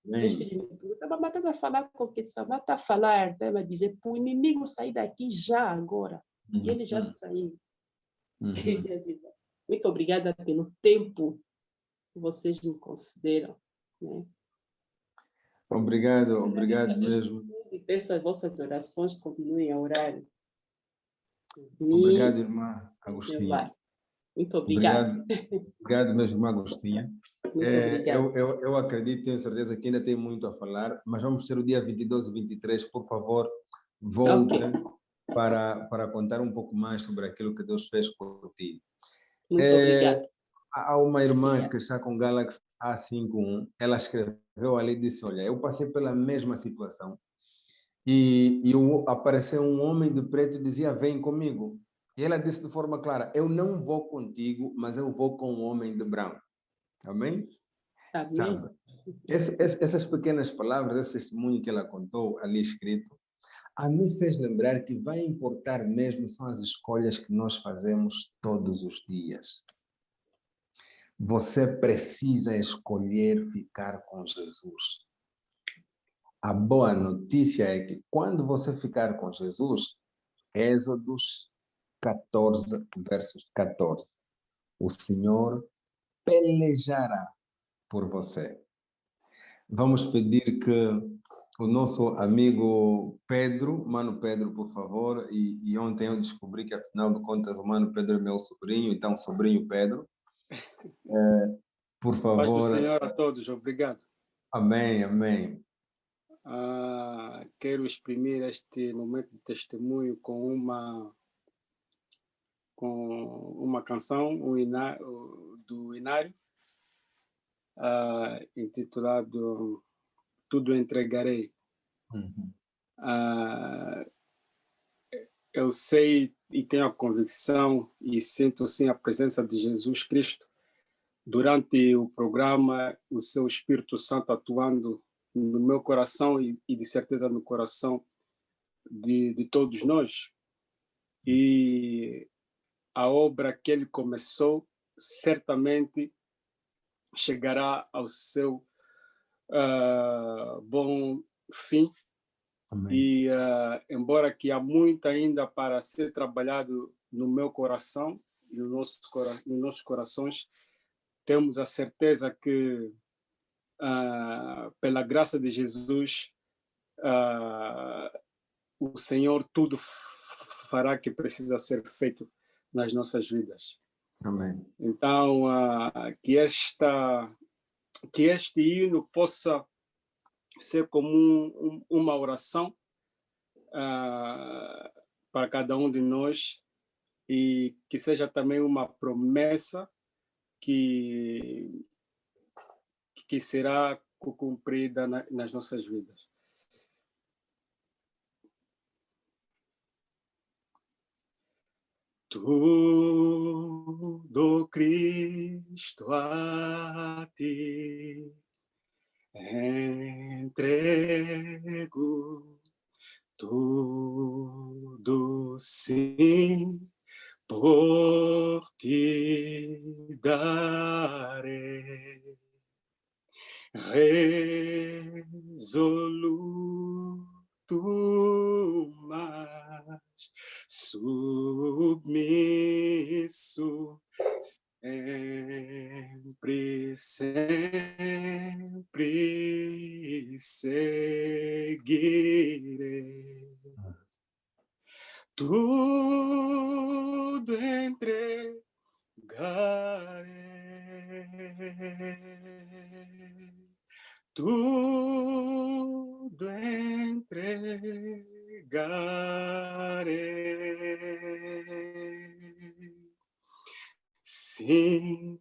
O Espírito me pergunta, mas estás a falar com quem Samar está a falar? Vai dizer, para o inimigo sair daqui já, agora. E ele já saiu. Muito obrigada pelo tempo que vocês me consideram. Né? Obrigado mesmo. E peço as vossas orações, continuem a orar. Obrigado, irmã Agostinha. Muito obrigada. Obrigado mesmo, irmã Agostinha. Muito obrigada. Eu acredito, tenho certeza que ainda tem muito a falar, mas vamos ter o dia 22 e 23, por favor, voltem para contar um pouco mais sobre aquilo que Deus fez por ti. Muito obrigada. Há uma irmã que está com Galaxy A51, ela escreveu ali e disse, olha, eu passei pela mesma situação e apareceu um homem de preto e dizia, vem comigo. E ela disse de forma clara, eu não vou contigo, mas eu vou com um homem de branco. Amém? Amém. Sabe? Essas pequenas palavras, esse testemunho que ela contou ali escrito, a mim fez lembrar que vai importar mesmo são as escolhas que nós fazemos todos os dias. Você precisa escolher ficar com Jesus. A boa notícia é que quando você ficar com Jesus, Êxodos 14, versos 14, o Senhor pelejará por você. Vamos pedir que o nosso amigo Pedro, Mano Pedro, por favor, e ontem eu descobri que, afinal de contas, o Mano Pedro é meu sobrinho, então, sobrinho Pedro, por favor. Paz do Senhor a todos, obrigado. Amém, amém. Quero exprimir este momento de testemunho com uma canção do Inário, intitulado Tudo Entregarei. Eu sei e tenho a convicção e sinto sim a presença de Jesus Cristo durante o programa, o seu Espírito Santo atuando no meu coração e de certeza no coração de todos nós. E a obra que ele começou certamente chegará ao seu bom fim. Amém. E embora que há muito ainda para ser trabalhado no meu coração e nos nossos corações, temos a certeza que pela graça de Jesus o Senhor tudo fará que precisa ser feito nas nossas vidas. Amém. Então que este hino possa ser como uma oração para cada um de nós e que seja também uma promessa que será cumprida nas nossas vidas. Tudo, Cristo, a ti entrego, tudo sim por ti darei, resoluto, mas submisso, sempre seguirei. Tudo entregarei, tudo entregarei. Sim,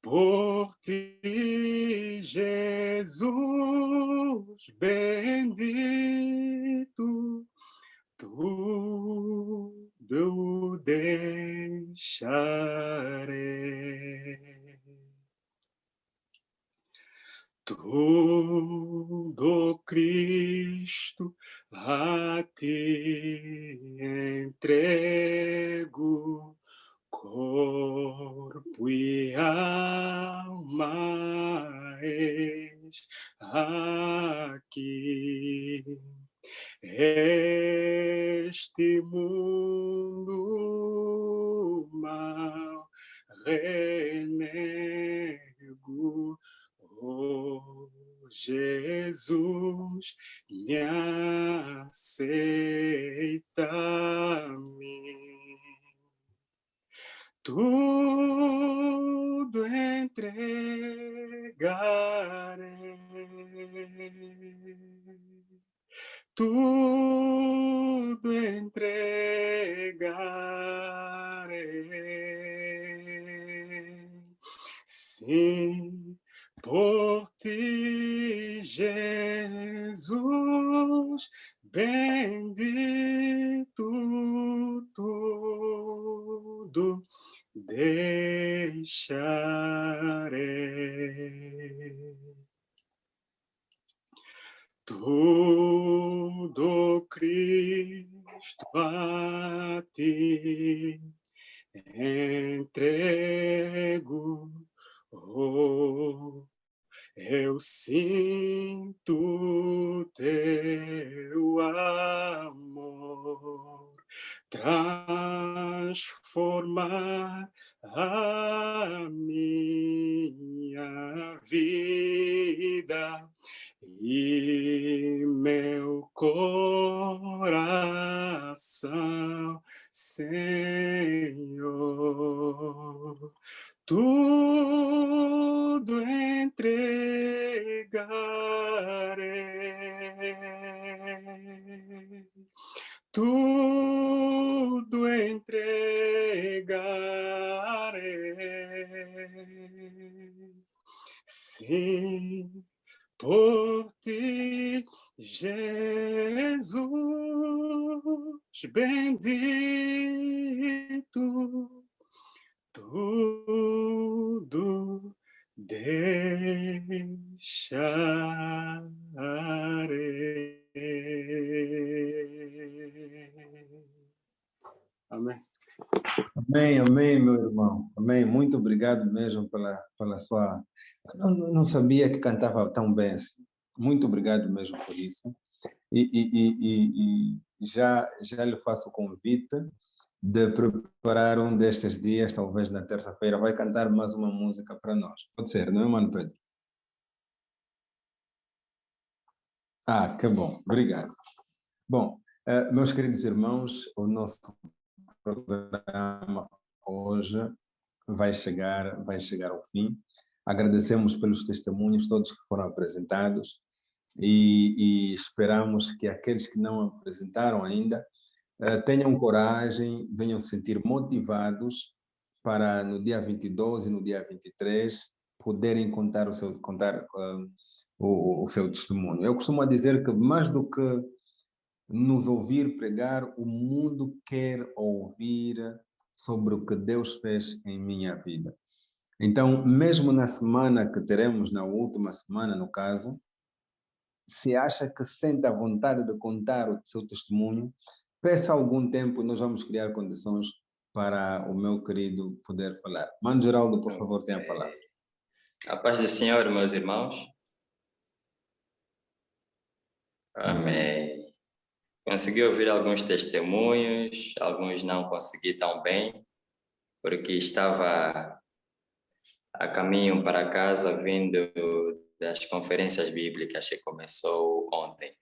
por ti, Jesus bendito, tudo eu deixarei. Tudo, a ti entrego corpo e alma, eis aqui. Este mundo mau renego, oh Jesus, me aceita-me. Tudo entregarei. Tudo entregarei. Sim, por ti, Jesus, bendito tudo deixarei. Tudo, Cristo, a ti entrego. Oh, eu sinto teu amor transformar a minha vida e meu coração, Senhor. Tudo entregarei. Tudo entregarei. Sim, por ti, Jesus, bendito, tudo deixarei. Amém. Amém, amém, meu irmão. Amém. Muito obrigado mesmo pela sua. Não sabia que cantava tão bem assim. Muito obrigado mesmo por isso. E já lhe faço o convite de preparar um destes dias, talvez na terça-feira, vai cantar mais uma música para nós. Pode ser, não é, mano Pedro? Ah, que bom. Obrigado. Bom, meus queridos irmãos, o nosso programa hoje vai chegar ao fim. Agradecemos pelos testemunhos todos que foram apresentados e esperamos que aqueles que não apresentaram ainda tenham coragem, venham se sentir motivados para no dia 22 e no dia 23 poderem contar o seu testemunho. Eu costumo dizer que mais do que nos ouvir pregar, o mundo quer ouvir sobre o que Deus fez em minha vida. Então, mesmo na semana que teremos, na última semana, no caso, se acha que sente a vontade de contar o seu testemunho, peça algum tempo, nós vamos criar condições para o meu querido poder falar. Mano Geraldo, por favor, tenha a palavra. A paz do Senhor, meus irmãos. Amém. Consegui ouvir alguns testemunhos, alguns não consegui tão bem, porque estava a caminho para casa vindo das conferências bíblicas que começou ontem.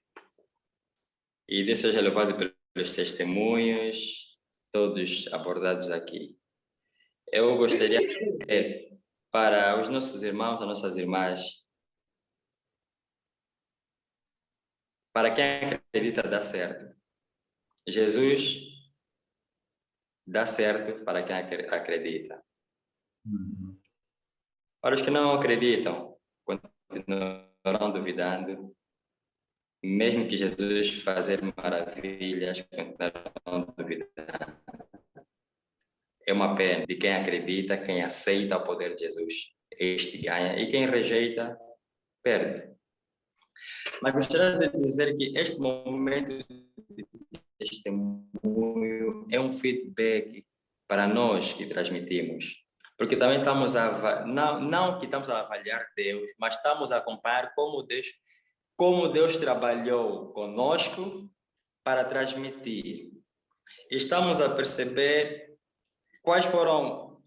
E Deus seja louvado pelos testemunhos, todos abordados aqui. Eu gostaria de dizer para os nossos irmãos, as nossas irmãs, para quem acredita dá certo. Jesus dá certo para quem acredita. Para os que não acreditam, continuarão duvidando. Mesmo que Jesus fazer maravilhas, continuarão duvidando. É uma pena de quem acredita, quem aceita o poder de Jesus. Este ganha e quem rejeita, perde. Mas gostaria de dizer que este momento de testemunho é um feedback para nós que transmitimos. Porque também estamos não que estamos a avaliar Deus, mas estamos a acompanhar como Deus trabalhou conosco para transmitir. Estamos a perceber quais foram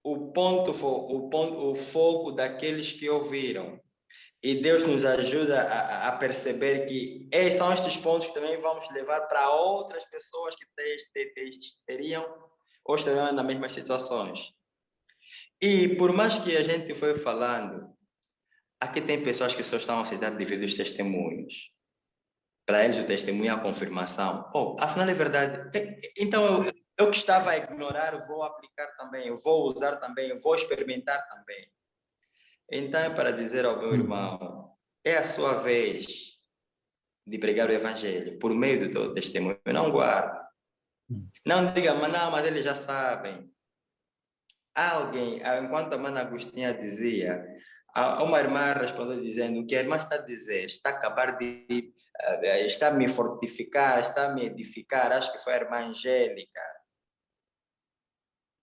o foco daqueles que ouviram. E Deus nos ajuda a perceber que são estes pontos que também vamos levar para outras pessoas que teriam ou estarão nas mesmas situações. E por mais que a gente foi falando, aqui tem pessoas que só estão a aceitar devido aos testemunhos. Para eles o testemunho é a confirmação. Afinal é verdade. Então eu que estava a ignorar, vou aplicar também, eu vou usar também, eu vou experimentar também. Então é para dizer ao meu irmão, é a sua vez de pregar o evangelho por meio do teu testemunho. Não guarde. Não diga, mas eles já sabem. Alguém, enquanto a Mana Agostinha dizia, uma irmã respondeu dizendo, o que a irmã está a dizer? Está a acabar de... está a me fortificar, está a me edificar. Acho que foi a irmã Angélica.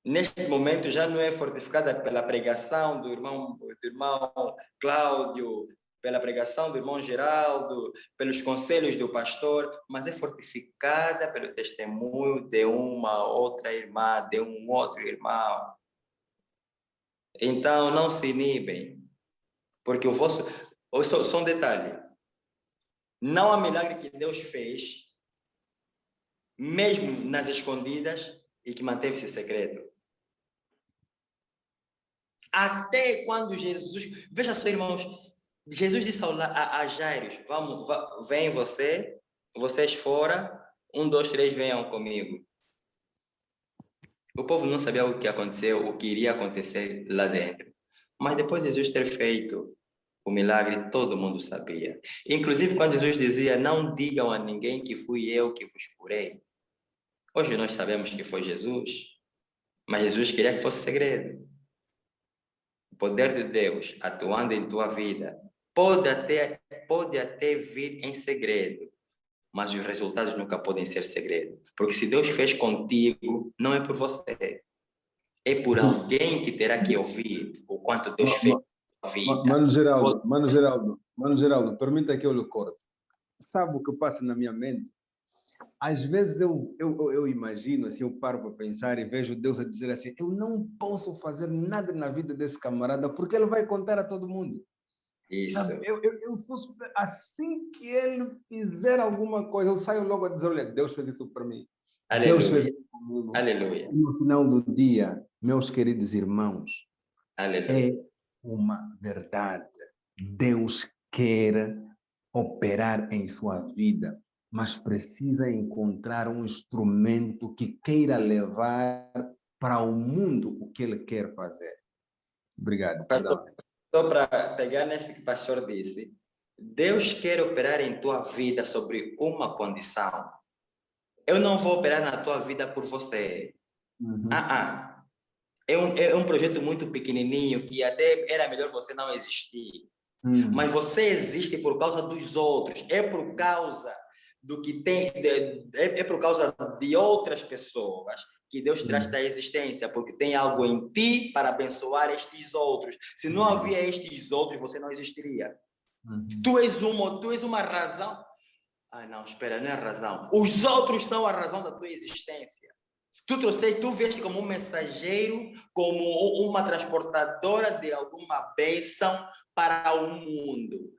Neste momento já não é fortificada pela pregação do irmão Cláudio, pela pregação do irmão Geraldo, pelos conselhos do pastor, mas é fortificada pelo testemunho de uma outra irmã, de um outro irmão. Então não se inibem, porque só um detalhe, não há milagre que Deus fez, mesmo nas escondidas, e que manteve-se secreto. Até quando Jesus... Veja só, irmãos, Jesus disse a Jairo, vem vocês fora, 1, 2, 3, venham comigo. O povo não sabia o que aconteceu, o que iria acontecer lá dentro. Mas depois de Jesus ter feito o milagre, todo mundo sabia. Inclusive, quando Jesus dizia, não digam a ninguém que fui eu que vos curei. Hoje nós sabemos que foi Jesus, mas Jesus queria que fosse segredo. O poder de Deus atuando em tua vida pode até vir em segredo, mas os resultados nunca podem ser segredo. Porque se Deus fez contigo, não é por você. É por alguém que terá que ouvir o quanto Deus fez na tua vida. Mano Geraldo, permita que eu lhe corte. Sabe o que passa na minha mente? Às vezes eu imagino, assim, eu paro para pensar e vejo Deus a dizer assim, eu não posso fazer nada na vida desse camarada porque ele vai contar a todo mundo. Isso. Eu sou super... Assim que ele fizer alguma coisa, eu saio logo a dizer, olha, Deus fez isso para mim. Aleluia. Deus fez isso comigo. Aleluia. E no final do dia, meus queridos irmãos, Aleluia. é uma verdade. Deus quer operar em sua vida, mas precisa encontrar um instrumento que queira levar para o mundo o que ele quer fazer. Obrigado. Só para pegar nesse que o pastor disse, Deus quer operar em tua vida sobre uma condição. Eu não vou operar na tua vida por você. É um projeto muito pequenininho que até era melhor você não existir. Mas você existe por causa dos outros. É por causa do que tem, é por causa de outras pessoas que Deus traz da existência, porque tem algo em ti para abençoar estes outros. Se não havia estes outros, você não existiria. Tu és uma razão. Não, espera, não é a razão. Os outros são a razão da tua existência. Tu vieste como um mensageiro, como uma transportadora de alguma bênção para o mundo.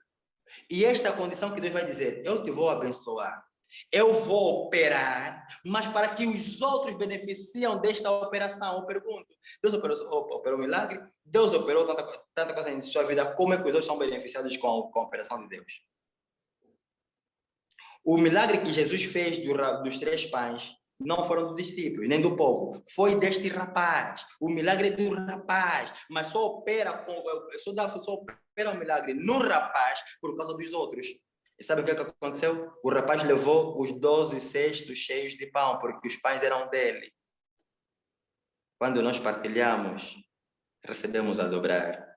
E esta condição que Deus vai dizer, eu te vou abençoar, eu vou operar, mas para que os outros beneficiam desta operação. Eu pergunto, Deus operou milagre? Deus operou tanta coisa em sua vida, como é que os outros são beneficiados com a operação de Deus? O milagre que Jesus fez dos 3 pães não foram dos discípulos, nem do povo. Foi deste rapaz. O milagre é do rapaz. Mas só opera o milagre no rapaz por causa dos outros. E sabe o que aconteceu? O rapaz levou os 12 cestos cheios de pão, porque os pães eram dele. Quando nós partilhamos, recebemos a dobrar.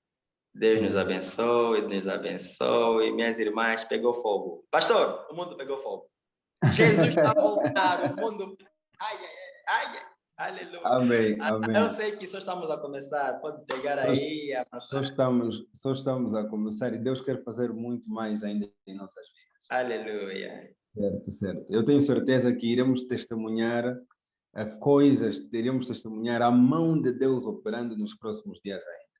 Deus nos abençoe, Deus abençoe. Minhas irmãs, pegou fogo. Pastor, o mundo pegou fogo. Jesus está a voltar, o mundo... Ai, ai, ai, ai. Aleluia. Amém, amém. Eu sei que só estamos a começar. Pode pegar aí, avançar. Só estamos a começar e Deus quer fazer muito mais ainda em nossas vidas. Aleluia. Certo, certo. Eu tenho certeza que iremos testemunhar iremos testemunhar a mão de Deus operando nos próximos dias ainda.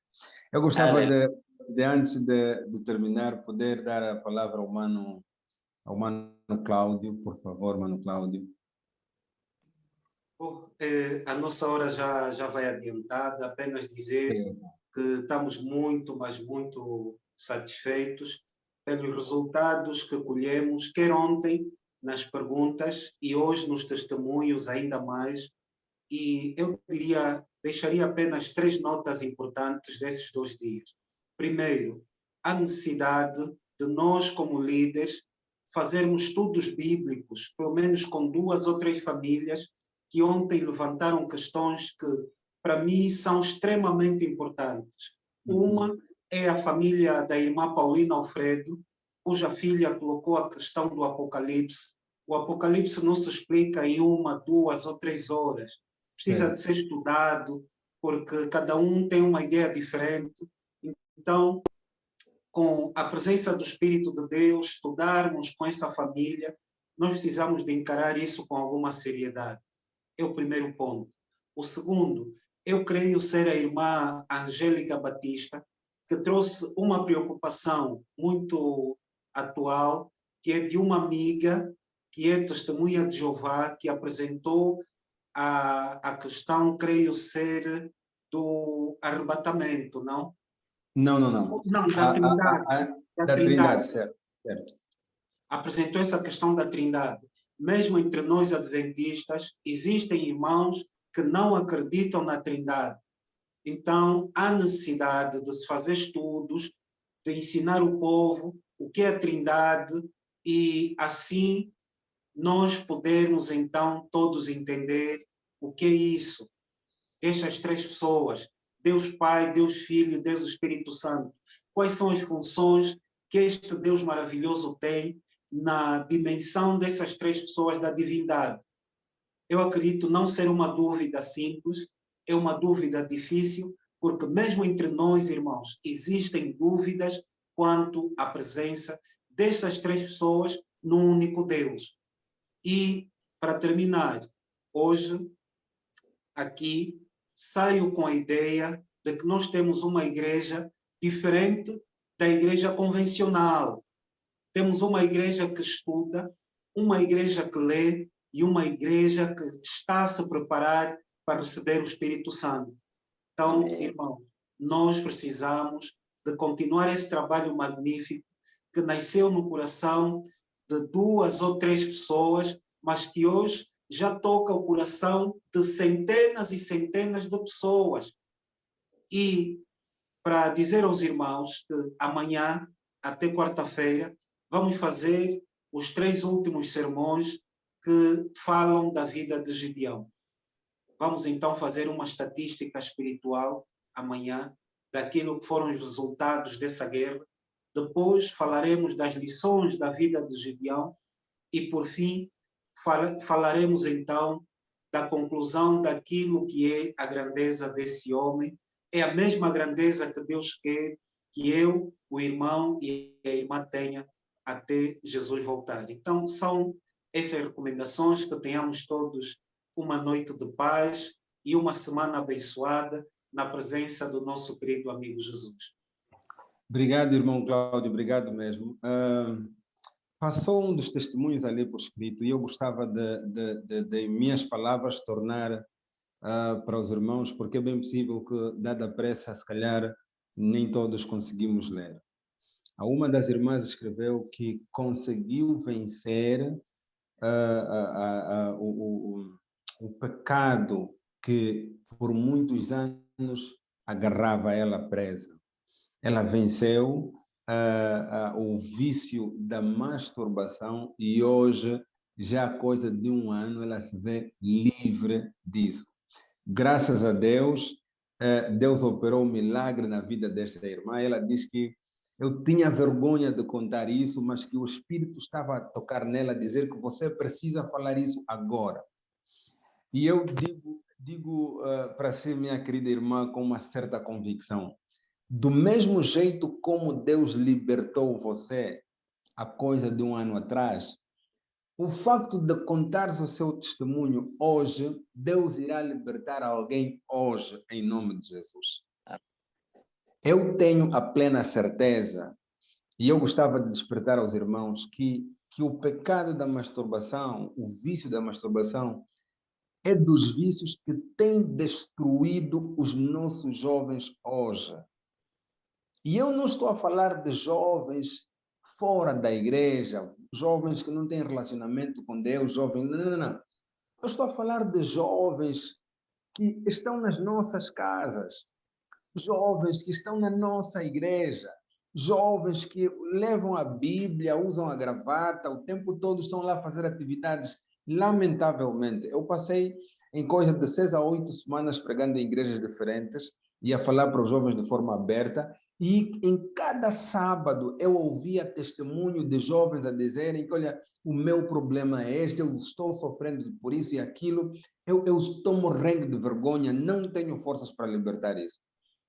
Eu gostava de antes de terminar, poder dar a palavra ao mano Cláudio, por favor, mano Cláudio. A nossa hora já vai adiantada, apenas dizer que estamos muito, mas muito satisfeitos pelos resultados que colhemos, quer ontem nas perguntas e hoje nos testemunhos ainda mais. E eu deixaria apenas 3 notas importantes desses 2 dias. Primeiro, a necessidade de nós, como líderes, fazermos estudos bíblicos, pelo menos com 2 ou 3 famílias, que ontem levantaram questões que, para mim, são extremamente importantes. Uma é a família da irmã Paulina Alfredo, cuja filha colocou a questão do Apocalipse. O Apocalipse não se explica em 1, 2 ou 3 horas. Precisa de ser estudado, porque cada um tem uma ideia diferente. Então, com a presença do Espírito de Deus, estudarmos com essa família, nós precisamos de encarar isso com alguma seriedade. É o primeiro ponto. O segundo, eu creio ser a irmã Angélica Batista, que trouxe uma preocupação muito atual, que é de uma amiga que é testemunha de Jeová, que apresentou a questão, creio ser, do arrebatamento, não? Não. Não, da Trindade. Da Trindade, certo. Apresentou essa questão da Trindade. Mesmo entre nós adventistas, existem irmãos que não acreditam na Trindade. Então, há necessidade de se fazer estudos, de ensinar o povo o que é a Trindade e, assim, nós podermos, então, todos entender o que é isso. Estas 3 pessoas, Deus Pai, Deus Filho, Deus Espírito Santo. Quais são as funções que este Deus maravilhoso tem na dimensão dessas 3 pessoas da divindade? Eu acredito não ser uma dúvida simples, é uma dúvida difícil, porque mesmo entre nós, irmãos, existem dúvidas quanto à presença dessas 3 pessoas num único Deus. E, para terminar, hoje, aqui, saio com a ideia de que nós temos uma igreja diferente da igreja convencional. Temos uma igreja que estuda, uma igreja que lê e uma igreja que está a se preparar para receber o Espírito Santo. Então, irmão, nós precisamos de continuar esse trabalho magnífico que nasceu no coração de 2 ou 3 pessoas, mas que hoje já toca o coração de centenas e centenas de pessoas. E para dizer aos irmãos que amanhã, até quarta-feira, vamos fazer os 3 últimos sermões que falam da vida de Gideão. Vamos então fazer uma estatística espiritual amanhã daquilo que foram os resultados dessa guerra. Depois falaremos das lições da vida de Gideão e, por fim, falaremos então da conclusão daquilo que é a grandeza desse homem. É a mesma grandeza que Deus quer que eu, o irmão e a irmã tenha até Jesus voltar. Então, são essas recomendações, que tenhamos todos uma noite de paz e uma semana abençoada na presença do nosso querido amigo Jesus. Obrigado, irmão Cláudio, obrigado mesmo. Passou um dos testemunhos ali por escrito e eu gostava de minhas palavras tornar para os irmãos, porque é bem possível que, dada a pressa, se calhar nem todos conseguimos ler. Uma das irmãs escreveu que conseguiu vencer o pecado que por muitos anos agarrava ela presa. Ela venceu o vício da masturbação e hoje, já há coisa de 1 ano, ela se vê livre disso. Graças a Deus, Deus operou um milagre na vida desta irmã. Ela diz que eu tinha vergonha de contar isso, mas que o Espírito estava a tocar nela, a dizer que você precisa falar isso agora. E eu digo para si, minha querida irmã, com uma certa convicção, do mesmo jeito como Deus libertou você há coisa de um ano atrás, o facto de contares o seu testemunho hoje, Deus irá libertar alguém hoje, em nome de Jesus. Eu tenho a plena certeza, e eu gostava de despertar aos irmãos, que o pecado da masturbação, o vício da masturbação, é dos vícios que tem destruído os nossos jovens hoje. E eu não estou a falar de jovens fora da igreja, jovens que não têm relacionamento com Deus, jovens... Não. Eu estou a falar de jovens que estão nas nossas casas, jovens que estão na nossa igreja, jovens que levam a Bíblia, usam a gravata, o tempo todo estão lá a fazer atividades. Lamentavelmente, eu passei em coisa de 6 a 8 semanas pregando em igrejas diferentes e a falar para os jovens de forma aberta, e em cada sábado eu ouvia testemunho de jovens a dizerem que, olha, o meu problema é este, eu estou sofrendo por isso e aquilo, eu estou morrendo de vergonha, não tenho forças para libertar isso,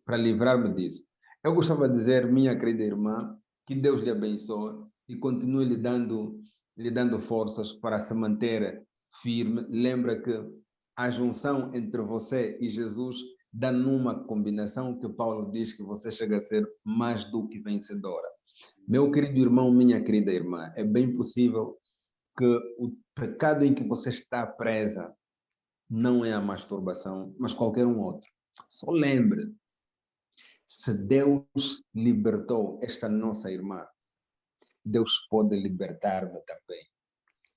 para livrar-me disso. Eu gostava de dizer, minha querida irmã, que Deus lhe abençoe e continue lhe dando forças para se manter firme. Lembra que a junção entre você e Jesus dá numa combinação que Paulo diz que você chega a ser mais do que vencedora. Meu querido irmão, minha querida irmã, é bem possível que o pecado em que você está presa não é a masturbação, mas qualquer um outro. Só lembre, se Deus libertou esta nossa irmã, Deus pode libertar-me também.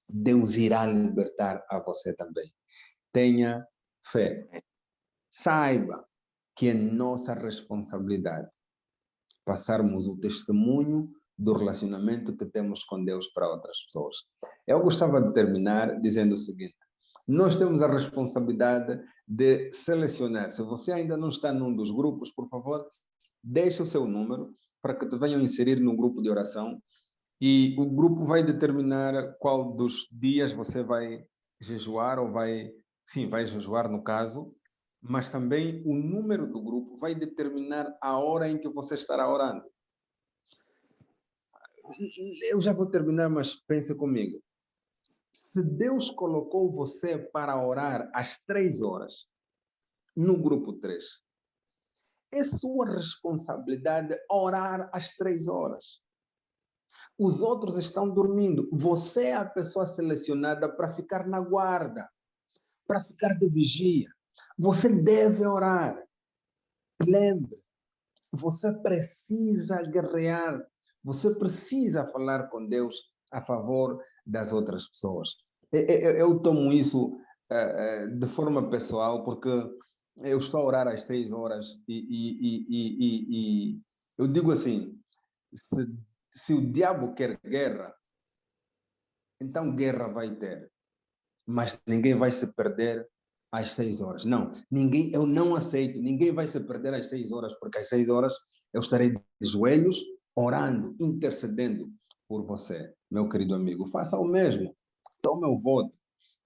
Deus irá libertar a você também. Tenha fé. Saiba que é nossa responsabilidade passarmos o testemunho do relacionamento que temos com Deus para outras pessoas. Eu gostava de terminar dizendo o seguinte: nós temos a responsabilidade de selecionar. Se você ainda não está num dos grupos, por favor, deixe o seu número para que te venham inserir no grupo de oração. E o grupo vai determinar qual dos dias você vai jejuar ou vai jejuar no caso, mas também o número do grupo vai determinar a hora em que você estará orando. Eu já vou terminar, mas pense comigo. Se Deus colocou você para orar às 3 horas, no grupo 3, é sua responsabilidade orar às 3 horas. Os outros estão dormindo. Você é a pessoa selecionada para ficar na guarda, para ficar de vigia. Você deve orar. Lembre, você precisa guerrear. Você precisa falar com Deus a favor das outras pessoas. Eu tomo isso de forma pessoal, porque eu estou a orar às 6 horas e eu digo assim, se o diabo quer guerra, então guerra vai ter. Mas ninguém vai se perder às 6 horas. Não, eu não aceito. Ninguém vai se perder às 6 horas, porque às 6 horas eu estarei de joelhos, orando, intercedendo por você, meu querido amigo. Faça o mesmo. Tome o voto.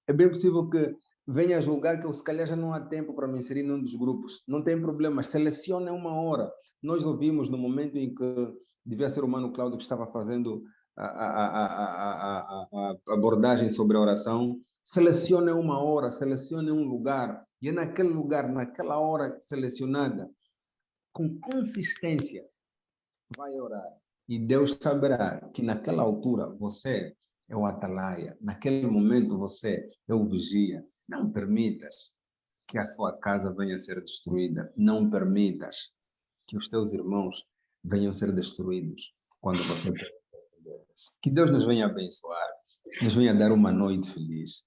É bem possível que venha julgar que eu, se calhar, já não há tempo para me inserir num dos grupos. Não tem problema. Selecione uma hora. Nós ouvimos no momento em que devia ser o Mano Cláudio que estava fazendo a abordagem sobre a oração. Selecione uma hora, selecione um lugar, e é naquele lugar, naquela hora selecionada, com consistência, vai orar. E Deus saberá que naquela altura você é o atalaia, naquele momento você é o vigia. Não permitas que a sua casa venha a ser destruída. Não permitas que os teus irmãos venham a ser destruídos quando você... Que Deus nos venha abençoar, nos venha dar uma noite feliz.